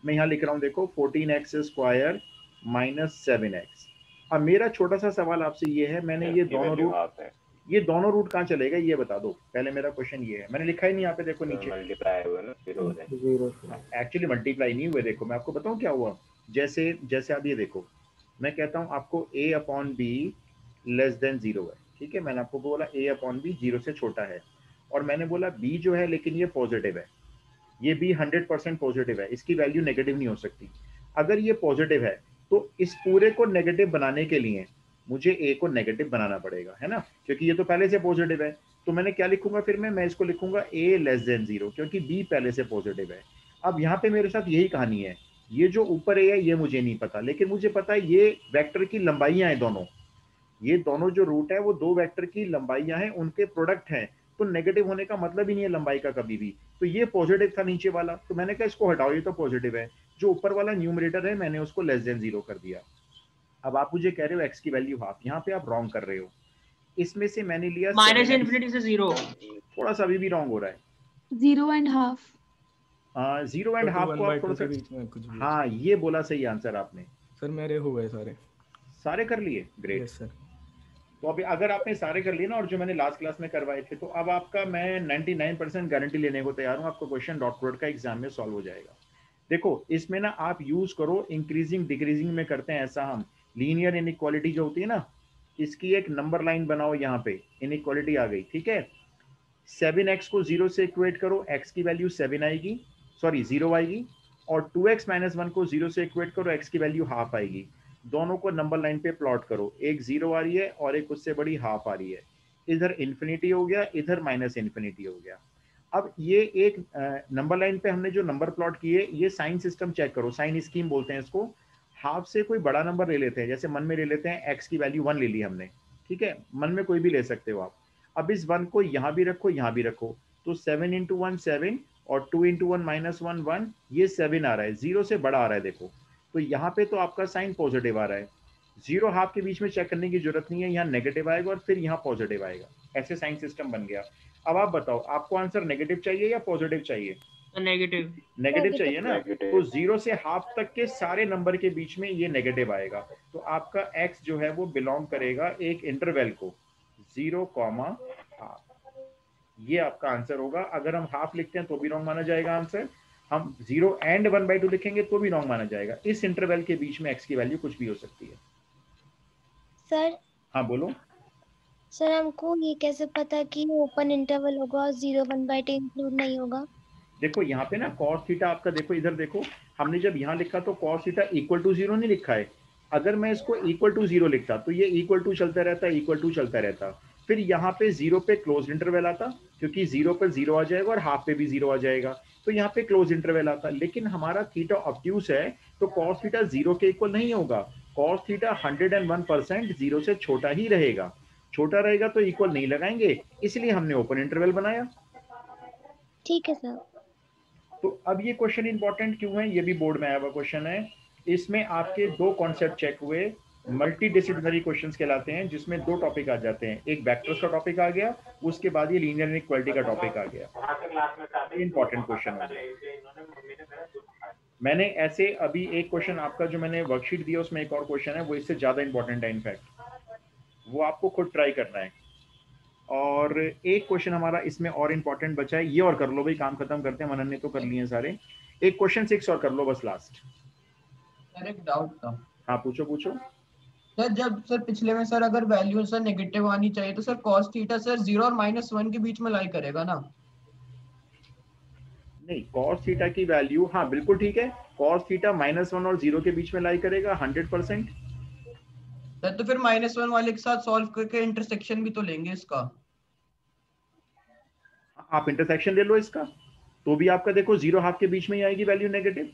मैं यहाँ लिख रहा हूँ, देखो 14x स्क्वायर माइनस 7x। अब मेरा छोटा सा सवाल आपसे ये है, मैंने ये दोनों रूट कहाँ चलेगा ये बता दो, पहले मेरा क्वेश्चन ये है, मैंने लिखा ही नहीं यहाँ पे, देखो नीचे मल्टीप्लाई हुआ ना, फिर हो जाए जीरो। एक्चुअली मल्टीप्लाई नहीं हुए, देखो मैं आपको बताऊं क्या हुआ। जैसे जैसे आप ये देखो, मैं कहता हूं आपको a upon be less than 0 है, ठीक है, मैंने आपको बोला a अपॉन बी 0 से छोटा है, और मैंने बोला b जो है लेकिन ये पॉजिटिव है, ये b 100% पॉजिटिव है, इसकी वैल्यू नेगेटिव नहीं हो सकती। अगर ये पॉजिटिव है तो इस पूरे को नेगेटिव बनाने के लिए मुझे a को नेगेटिव बनाना पड़ेगा, है ना, क्योंकि ये तो पहले से पॉजिटिव है। तो मैंने क्या लिखूंगा फिर मैं इसको लिखूंगा a लेस देन 0, क्योंकि b पहले से पॉजिटिव है। अब यहाँ पे मेरे साथ यही कहानी है, ये जो ऊपर a है ये मुझे नहीं पता, लेकिन मुझे पता है ये वेक्टर की लंबाइयां हैं दोनों, ये दोनों जो रूट है वो दो वेक्टर की लंबाइयां हैं, उनके प्रोडक्ट हैं, तो नेगेटिव होने का मतलब ही नहीं है लंबाई का कभी भी। तो ये पॉजिटिव था नीचे वाला, तो मैंने कहा इसको हटाओ, ये तो पॉजिटिव है, जो ऊपर वाला न्यूमरेटर है मैंने उसको लेस देन 0 कर दिया। अब आप मुझे कह रहे हो x की वैल्यू हाफ, यहाँ पे आप रॉन्ग कर रहे हो, इसमें से मैंने लिया माइनस इन्फिनिटी से 0, थोड़ा सा अभी भी रॉन्ग हो रहा है, 0 and half। 0 एंड हाफ को आप थोड़ा सा, हाँ ये बोला सही आंसर आपने सर, मेरे हो गए सारे कर लिए, ग्रेट सर। तो अभी अगर आपने सारे कर लिए ना, और जो मैंने लास्ट क्लास में करवाए थे, तो अब आपका मैं 99% गारंटी लेने को तैयार हूँ, आपको क्वेश्चन डॉट प्रोडक्ट का एग्जाम में सॉल्व हो जाएगा। देखो इसमें ना आप यूज करो, इंक्रीजिंग डिक्रीजिंग में करते हैं ऐसा हम, लीनियर इनइक्वालिटी जो होती है ना, इसकी एक नंबर लाइन बनाओ, यहाँ पे इनइक्वालिटी आ गई, ठीक है, 7x को 0 से इक्वेट करो, x की वैल्यू 7 आएगी, सॉरी 0 आएगी, और 2x माइनस 1 को 0 से इक्वेट करो, x की वैल्यू हाफ आएगी। दोनों को नंबर लाइन पे प्लॉट करो, एक 0 आ रही है और एक उससे बड़ी हाफ आ रही है, इधर इन्फिनिटी हो गया, इधर माइनस इन्फिनिटी हो गया। अब ये एक नंबर लाइन पे हमने जो नंबर प्लॉट किए, ये साइन सिस्टम चेक करो, साइन स्कीम बोलते हैं इसको। हाफ से कोई बड़ा नंबर ले लेते हैं, जैसे मन में ले लेते हैं x की वैल्यू 1 ले ली हमने, ठीक है, मन में कोई भी ले सकते हो आप। अब इस 1 को यहाँ भी रखो, यहाँ भी रखो, तो 7 इंटू 1 7 और 2 इंटू 1 माइनस 1 1, ये 7 आ रहा है, 0 से बड़ा आ रहा है, देखो तो यहाँ पे तो आपका साइन पॉजिटिव आ रहा है, 0 हाफ के बीच में चेक करने की जरूरत नहीं है, यहाँ नेगेटिव आएगा और फिर यहाँ पॉजिटिव आएगा, ऐसे साइन सिस्टम बन गया। अब आप बताओ आपको आंसर नेगेटिव चाहिए या पॉजिटिव चाहिए? नेगेटिव चाहिए ना, तो 0 से हाफ तक के सारे नंबर के बीच में ये नेगेटिव आएगा, तो आपका x जो है वो बिलोंग करेगा एक इंटरवल को, 0, हाफ, ये आपका आंसर होगा। अगर हम हाफ लिखते हैं तो भी रॉन्ग माना जाएगा आंसर, हम 0 एंड 1/2 लिखेंगे तो भी रॉन्ग माना जाएगा। इस इंटरवल के बीच में x की वैल्यू कुछ भी हो सकती है। सर हाँ बोलो। सर हमको ये कैसे पता कि ओपन इंटरवल होगा और 0 1/2 इंक्लूड नहीं होगा? देखो यहाँ पे ना cos थीटा आपका, देखो इधर देखो, हमने जब यहाँ लिखा तो cos थीटा इक्वल टू 0 नहीं लिखा है, अगर मैं इसको इक्वल टू 0 लिखता तो ये इक्वल टू चलता रहता, इक्वल टू चलता रहता, फिर यहाँ पे 0 पे क्लोज इंटरवल आता, क्योंकि 0 पर 0 आ जाएगा और हाफ पे भी 0 आ जाएगा, तो यहाँ पे क्लोज इंटरवल आता। लेकिन हमारा थीटा ऑब्ट्यूस है तो कॉस थीटा 0 के इक्वल नहीं होगा, कॉस थीटा 101% 0 से छोटा ही रहेगा, छोटा रहेगा तो इक्वल नहीं लगाएंगे, इसलिए हमने ओपन इंटरवल बनाया। ठीक है सर। तो अब ये क्वेश्चन इंपॉर्टेंट क्यों है, ये भी बोर्ड में आया हुआ क्वेश्चन है। इसमें आपके दो कॉन्सेप्ट चेक हुए, मल्टी डिसिप्लिनरी क्वेश्चंस कहलाते हैं, जिसमें दो टॉपिक आ जाते हैं, एक वेक्टर्स का टॉपिक आ गया, उसके बाद ये लीनियर इनइक्वालिटी का टॉपिक आ गया। इंपॉर्टेंट क्वेश्चन है। मैंने ऐसे अभी एक क्वेश्चन आपका जो मैंने वर्कशीट दिया उसमें एक और क्वेश्चन है, वो इससे ज्यादा इंपॉर्टेंट है, इनफैक्ट वो आपको खुद ट्राई करना है। और एक क्वेश्चन हमारा इसमें और इम्पोर्टेंट बचा है, ये और कर लो भाई, काम खत्म करते हैं, मनन ने तो कर लिए हैं सारे। एक क्वेश्चन 6 और कर लो बस लास्ट। सर एक डाउट था। हाँ पूछो पूछो। सर जब सर पिछले में सर अगर वैल्यू सर नेगेटिव आनी चाहिए तो सर cos थीटा सर 0 और -1 के बीच में लाई करेगा ना? नहीं, cos थीटा की वैल्यू, हाँ बिल्कुल ठीक है, cos थीटा -1 और 0 के बीच में लाई करेगा 100%। सर तो फिर -1 वाले के साथ सॉल्व करके इंटरसेक्शन भी तो लेंगे इसका। आप इंटरसेक्शन ले लो इसका, तो भी आपका देखो 0 हाफ के बीच में ही आएगी वैल्यू नेगेटिव।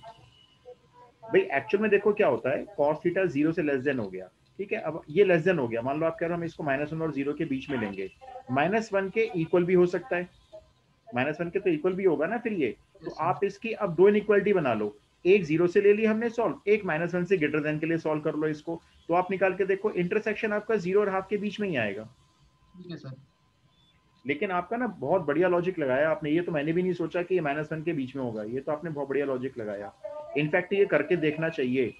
भाई एक्चुअल में देखो क्या होता है, cos थीटा 0 से लेस देन हो गया, ठीक है, अब ये लेस देन हो गया, मान लो आप कह रहे हो हम इसको -1 और 0 के बीच में लेंगे, -1 के इक्वल भी हो सकता है, -1 के तो इक्वल भी होगा ना फिर ये, तो आप इसकी अब दो इनइक्वालिटी बना लो, एक 0 से ले ली हमने सॉल्व, एक -1 से ग्रेटर देन के लिए सॉल्व कर लो इसको, तो आप निकाल के देखो इंटरसेक्शन आपका 0 और हाफ के बीच में ही आएगा। ठीक है सर। लेकिन आपका ना बहुत बढ़िया लॉजिक लगाया आपने, ये तो मैंने भी नहीं सोचा कि ये -1 के बीच में होगा, ये तो आपने बहुत बढ़िया लॉजिक लगाया। इनफैक्ट ये करके देखना चाहिए,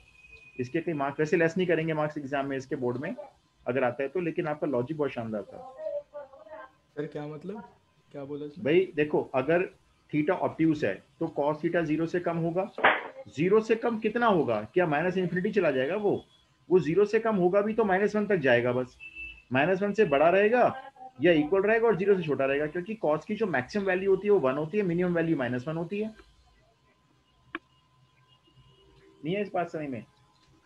इसके कई मार्क्स वैसे लेस नहीं करेंगे मार्क्स एग्जाम में इसके बोर्ड में अगर आता है तो, लेकिन आपका लॉजिक बहुत शानदार था। सर क्या मतलब, क्या बोला सर? भाई देखो अगर थीटा ऑब्ट्यूस है तो cos थीटा 0 से कम होगा, 0 से कम कितना होगा, क्या -∞ चला जाएगा, वो 0 से कम होगा भी तो -1 तक जाएगा, बस -1 से बड़ा रहेगा या इक्वल रहेगा और 0 से छोटा रहेगा, क्योंकि cos की जो मैक्सिमम वैल्यू होती है वो 1 होती है, मिनिमम वैल्यू -1 होती है। नहीं है इस बात समझ में?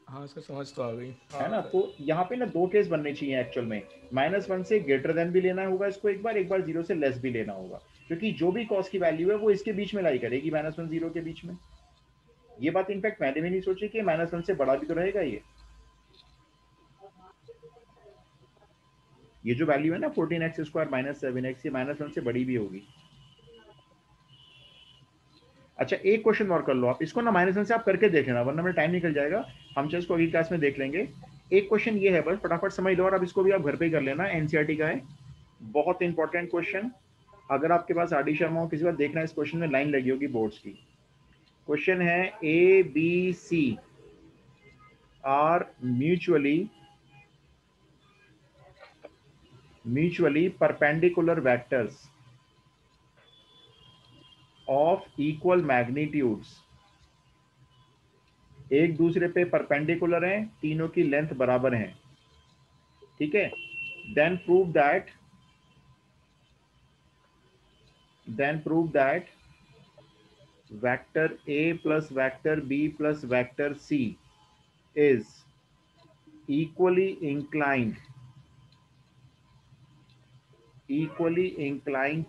हाँ सर समझ तो आ गई है ना, तो यहाँ पे ना दो केस बनने चाहिए एक्चुअल में, -1 से ग्रेटर देन भी लेना होगा इसको एक बार 0 से लेस भी लेना होगा, क्योंकि जो भी cos की वैल्यू है वो इसके बीच में लाई करेगी, -1 0 के बीच में। ये बात इनफैक्ट मैंने भी नहीं सोची कि -1 से बड़ा भी तो रहेगा ये जो वैल्यू है ना 14x² - 7x, ये -1 से बड़ी भी होगी। अच्छा एक क्वेश्चन और कर लो आप, इसको ना -1 से आप करके देख लेना, वरना मेरा टाइम निकल जाएगा, हम चाहे इसको अगली क्लास में देख लेंगे। एक क्वेश्चन ये है, बस फटाफट समझ लो, और अब इसको भी आप घर पे ही कर लेना, एनसीईआरटी का है, बहुत इंपॉर्टेंट क्वेश्चन। अगर आपके पास आर डी शर्मा हो, किसी बार देखना इस क्वेश्चन में लाइन लगी होगी बोर्ड्स की। क्वेश्चन है A B C are mutually perpendicular vectors of equal magnitudes, एक दूसरे पे परपेंडिकुलर हैं, तीनों की लेंथ बराबर है, ठीक है, then prove that vector A plus vector B plus vector C is equally inclined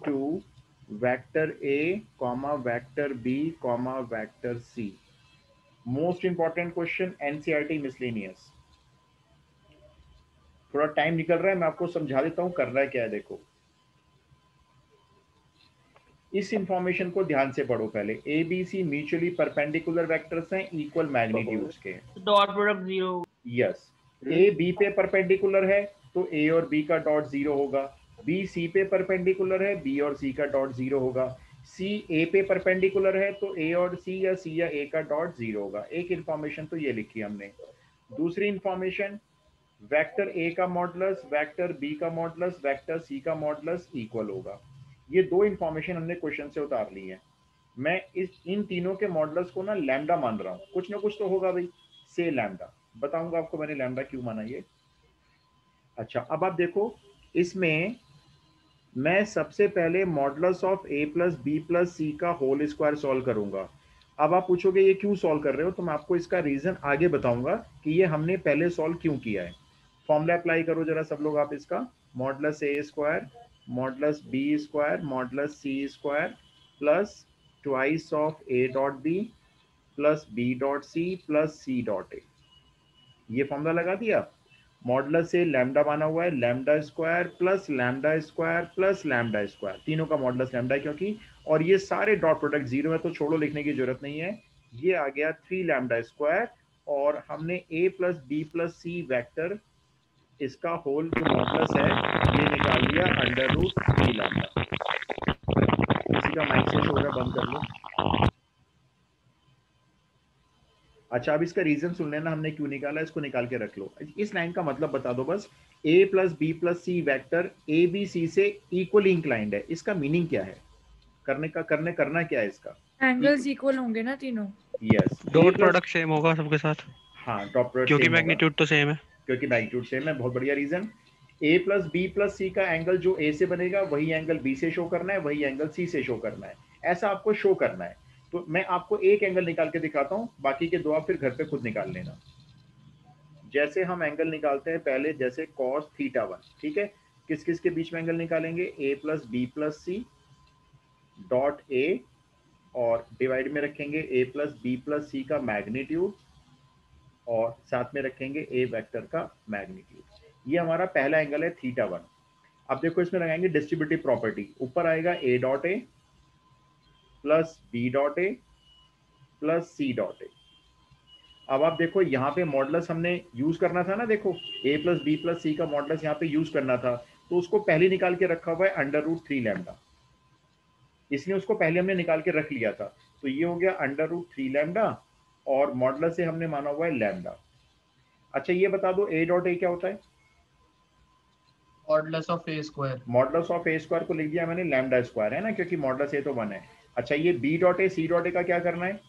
to vector A, vector B, vector C. Most important question, NCERT miscellaneous. थोड़ा टाइम निकल रहा है, मैं आपको समझा देता हूं करना है क्या है। देखो इस इंफॉर्मेशन को ध्यान से पढ़ो पहले। A B C mutually perpendicular vectors हैं इक्वल मैग्नीट्यूड्स के, dot product 0। Yes, A B पे परपेंडिकुलर है तो ए और बी का डॉट 0 होगा, बी सी पे परपेंडिकुलर है, बी और सी का डॉट 0 होगा, सी ए पे परपेंडिकुलर है तो ए और सी या ए का डॉट 0 होगा। एक इंफॉर्मेशन तो ये लिखी हमने। दूसरी इंफॉर्मेशन, वेक्टर ए का मॉडुलस वेक्टर बी का मॉडुलस वेक्टर सी का मॉडुलस इक्वल होगा। ये दो इंफॉर्मेशन हमने क्वेश्चन से उतार ली है। मैं इन तीनों के मॉडुलस को ना लैम्डा मान रहा हूँ, कुछ ना कुछ तो होगा भाई, से लैम्डा, बताऊंगा आपको मैंने लैम्डा क्यों माना ये। अच्छा अब आप देखो, इसमें मैं सबसे पहले modulus of A plus B plus C का होल स्क्वायर सॉल्व करूंगा। अब आप पूछोगे ये क्यों सॉल्व कर रहे हो, तो मैं आपको इसका रीजन आगे बताऊंगा कि ये हमने पहले सॉल्व क्यों किया है। फॉर्मूला अप्लाई करो जरा सब लोग आप इसका, modulus A square modulus B square modulus C square plus twice of A dot B plus B dot C plus C dot A. ये फॉर्मूला लगा दिया। मॉडुलस से लैम्डा बना हुआ है, lambda square plus lambda square, तीनों का modulus lambda क्योंकि, और ये सारे डॉट प्रोडक्ट जीरो है तो छोड़ो, लिखने की जरूरत नहीं है। ये आ गया 3 लैम्डा स्क्वायर, और हमने a plus B plus C vector इसका होल जो मॉडुलस है ये निकाल लिया अंडर रूट 3 लैम्डा। किसी का माइक से शोर है, बंद कर लो। अच्छा, अब इसका रीजन सुन लेना हमने क्यों निकाला, इसको निकाल के रख लो। इस लाइन का मतलब बता दो बस, a plus B plus C vector A B C से इक्वली इंक्लाइंड है। इसका मीनिंग क्या है, करना क्या है इसका? एंगल्स इक्वल होंगे ना तीनों। यस, डॉट प्रोडक्ट सेम होगा सबके साथ। हाँ, डॉट प्रोडक्ट क्योंकि मैग्नीट्यूड तो सेम है। क्योंकि मैग्नीट्यूड सेम है, बहुत बढ़िया reason. a plus B plus C का एंगल जो a से बनेगा वही एंगल b से शो करना है, वही एंगल c से शो करना है, ऐसा आपको शो करना है। तो मैं आपको एक एंगल निकाल के दिखाता हूँ, बाकी के दो आप फिर घर पे खुद निकाल लेना। जैसे हम एंगल निकालते हैं पहले, जैसे cos थीटा 1, ठीक है, किस किस के बीच में एंगल निकालेंगे, a plus B plus C dot a, और डिवाइड में रखेंगे a plus B plus C का मैग्नीट्यूड, और साथ में रखेंगे a वेक्टर का मैग्नीट्यूड। ये हमारा पहला एंगल है थीटा 1। अब देखो इसमें लगाएंगे डिस्ट्रीब्यूटिव प्रॉपर्टी, ऊपर आएगा a dot A plus B dot A plus C dot A. अब आप देखो यहाँ पे मॉडुलस हमने यूज करना था ना, देखो a plus B plus C का मॉडुलस यहाँ पे यूज करना था, तो उसको पहले निकाल के रखा हुआ है अंडर रूट 3 लैम्डा, इसलिए उसको पहले हमने निकाल के रख लिया था। तो ये हो गया अंडर रूट 3 लैम्डा, और मॉडुलस से हमने माना हुआ है लैम्डा। अच्छा, ये बता दो a डॉट ए क्या होता है? Modulus of A square. Modulus of A square को लिख दिया मैंने लैम्डा स्क्वायर, है ना, क्योंकि मॉडुलस ए तो 1 है। अच्छा, ये b dot A C dot A का क्या करना है?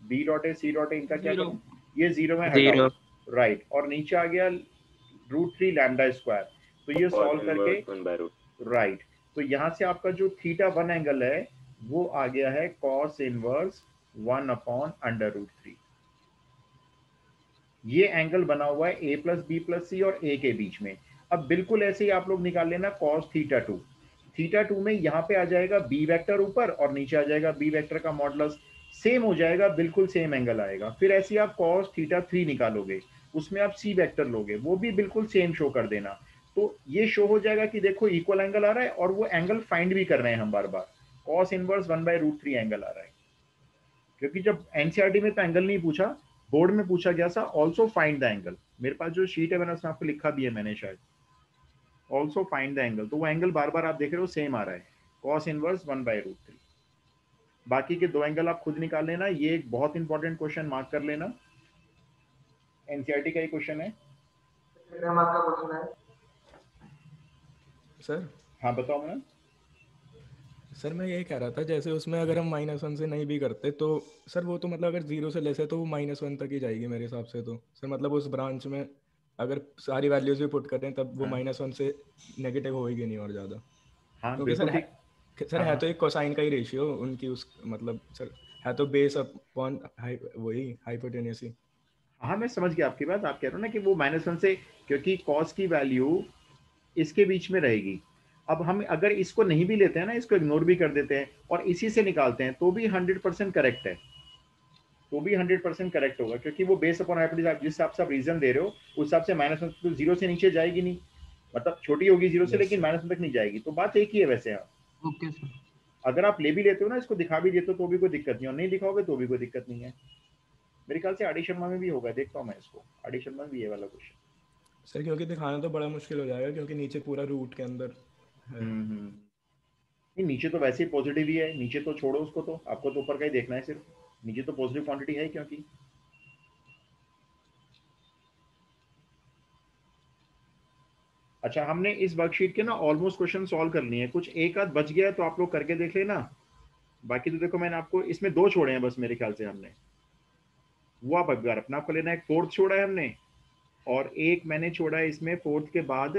b dot A C dot A इनका क्या करना है? ये 0 में हटाओ, राइट, और नीचे आ गया रूट 3 लैम्डा स्क्वायर। तो ये सॉल्व करके, राइट, तो यहाँ से आपका जो थीटा 1 एंगल है वो आ गया है cos inverse 1 upon under root 3। ये एंगल बना हुआ है a plus B plus C और a के बीच में। अब बिल्कुल ऐसे ही आप लोग निकाल लेना cos थीटा 2। थीटा 2 में यहाँ पे आ जाएगा b वेक्टर ऊपर, और नीचे आ जाएगा b वेक्टर का मॉडुलस, सेम हो जाएगा, बिल्कुल सेम एंगल आएगा। फिर ऐसे ही आप cos थीटा 3 निकालोगे, उसमें आप c वेक्टर लोगे, वो भी बिल्कुल सेम शो कर देना। तो ये शो हो जाएगा कि देखो इक्वल एंगल आ रहा है, और वो एंगल फाइंड भी कर रहे हैं हम बार बार। cos इनवर्स 1/√3 एंगल आ रहा है, क्योंकि जब एनसीईआरटी में तो एंगल नहीं पूछा, बोर्ड में पूछा गया था ऑल्सो फाइंड द एंगल। मेरे पास जो शीट है मैंने उसमें आपको लिखा भी है, मैंने शायद ऑल्सो फाइंड द एंगल, तो वो एंगल बार बार आप देख रहे हो सेम आ रहा है, cos इनवर्स 1/√3। बाकी के दो एंगल आप खुद निकाल लेना। ये एक बहुत इंपॉर्टेंट क्वेश्चन मार्क कर लेना, एनसीईआरटी का ही क्वेश्चन है। सर हाँ बताओ मैम। सर मैं ये कह रहा था, जैसे उसमें अगर हम -1 से नहीं भी करते तो सर वो तो मतलब अगर 0 से लेस है तो वो -1 तक ही जाएगी मेरे हिसाब से। तो सर मतलब उस ब्रांच में अगर सारी वैल्यूज भी पुट करें तब वो -1 से नेगेटिव होएगी नहीं और ज़्यादा। हाँ क्योंकि बिल्कुल ठीक। सर है तो एक कोसाइन का ही रेशियो उनकी, उस मतलब सर है तो बेस अपॉन वही हाइपोटेन्यूस ही। हाँ मैं समझ गया आपकी बात। आप कह रहे हो ना कि वो -1 से, क्योंकि cos की वैल्यू इसके बीच में रहेगी। अब हम अगर इसको नहीं भी लेते हैं ना, इसको इग्नोर भी कर देते हैं और इसी से निकालते हैं, तो भी 100% करेक्ट है, तो भी 100% करेक्ट होगा, क्योंकि वो बेस अपॉन हाइपोटेन्यूज जिस हिसाब से आप रीजन दे रहे हो उस हिसाब से -1 तो 0 से नीचे जाएगी नहीं, मतलब छोटी होगी 0 से, लेकिन -1 तक नहीं जाएगी। तो बात एक ही है वैसे। आप ओके सर, अगर आप ले भी लेते हो ना, इसको दिखा भी देते हो तो भी कोई दिक्कत नहीं, और नहीं दिखाओगे तो भी कोई दिक्कत नहीं है। मेरे ख्याल से आर.डी. शर्मा में भी होगा, देखता हूँ मैं इसको, आर.डी. शर्मा में भी ये वाला क्वेश्चन। सर क्योंकि दिखाना तो बड़ा मुश्किल हो जाएगा, क्योंकि नीचे पूरा रूट के अंदर है। नहीं, नीचे तो वैसे ही पॉजिटिव ही है, नीचे तो छोड़ो उसको, तो आपको तो ऊपर का ही देखना है सिर्फ, नीचे तो पॉजिटिव क्वांटिटी है क्योंकि। अच्छा, हमने इस वर्कशीट के ना ऑलमोस्ट क्वेश्चन सॉल्व कर लिए हैं, कुछ एक आध बच गया है तो आप लोग करके देख लेना। बाकी तो देखो मैंने आपको इसमें 2 छोड़े हैं बस मेरे ख्याल से हमने, वो आप अगर अपना आपको लेना है। एक 4th छोड़ा है हमने, और एक मैंने छोड़ा है इसमें 4th के बाद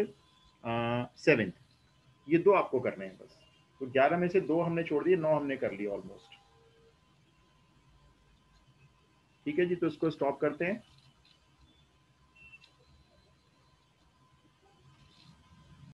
7th। ये 2 आपको करने हैं बस। तो 11 में से 2 हमने छोड़ दिए, 9 हमने कर लिए ऑलमोस्ट। ठीक है जी, तो इसको स्टॉप करते हैं।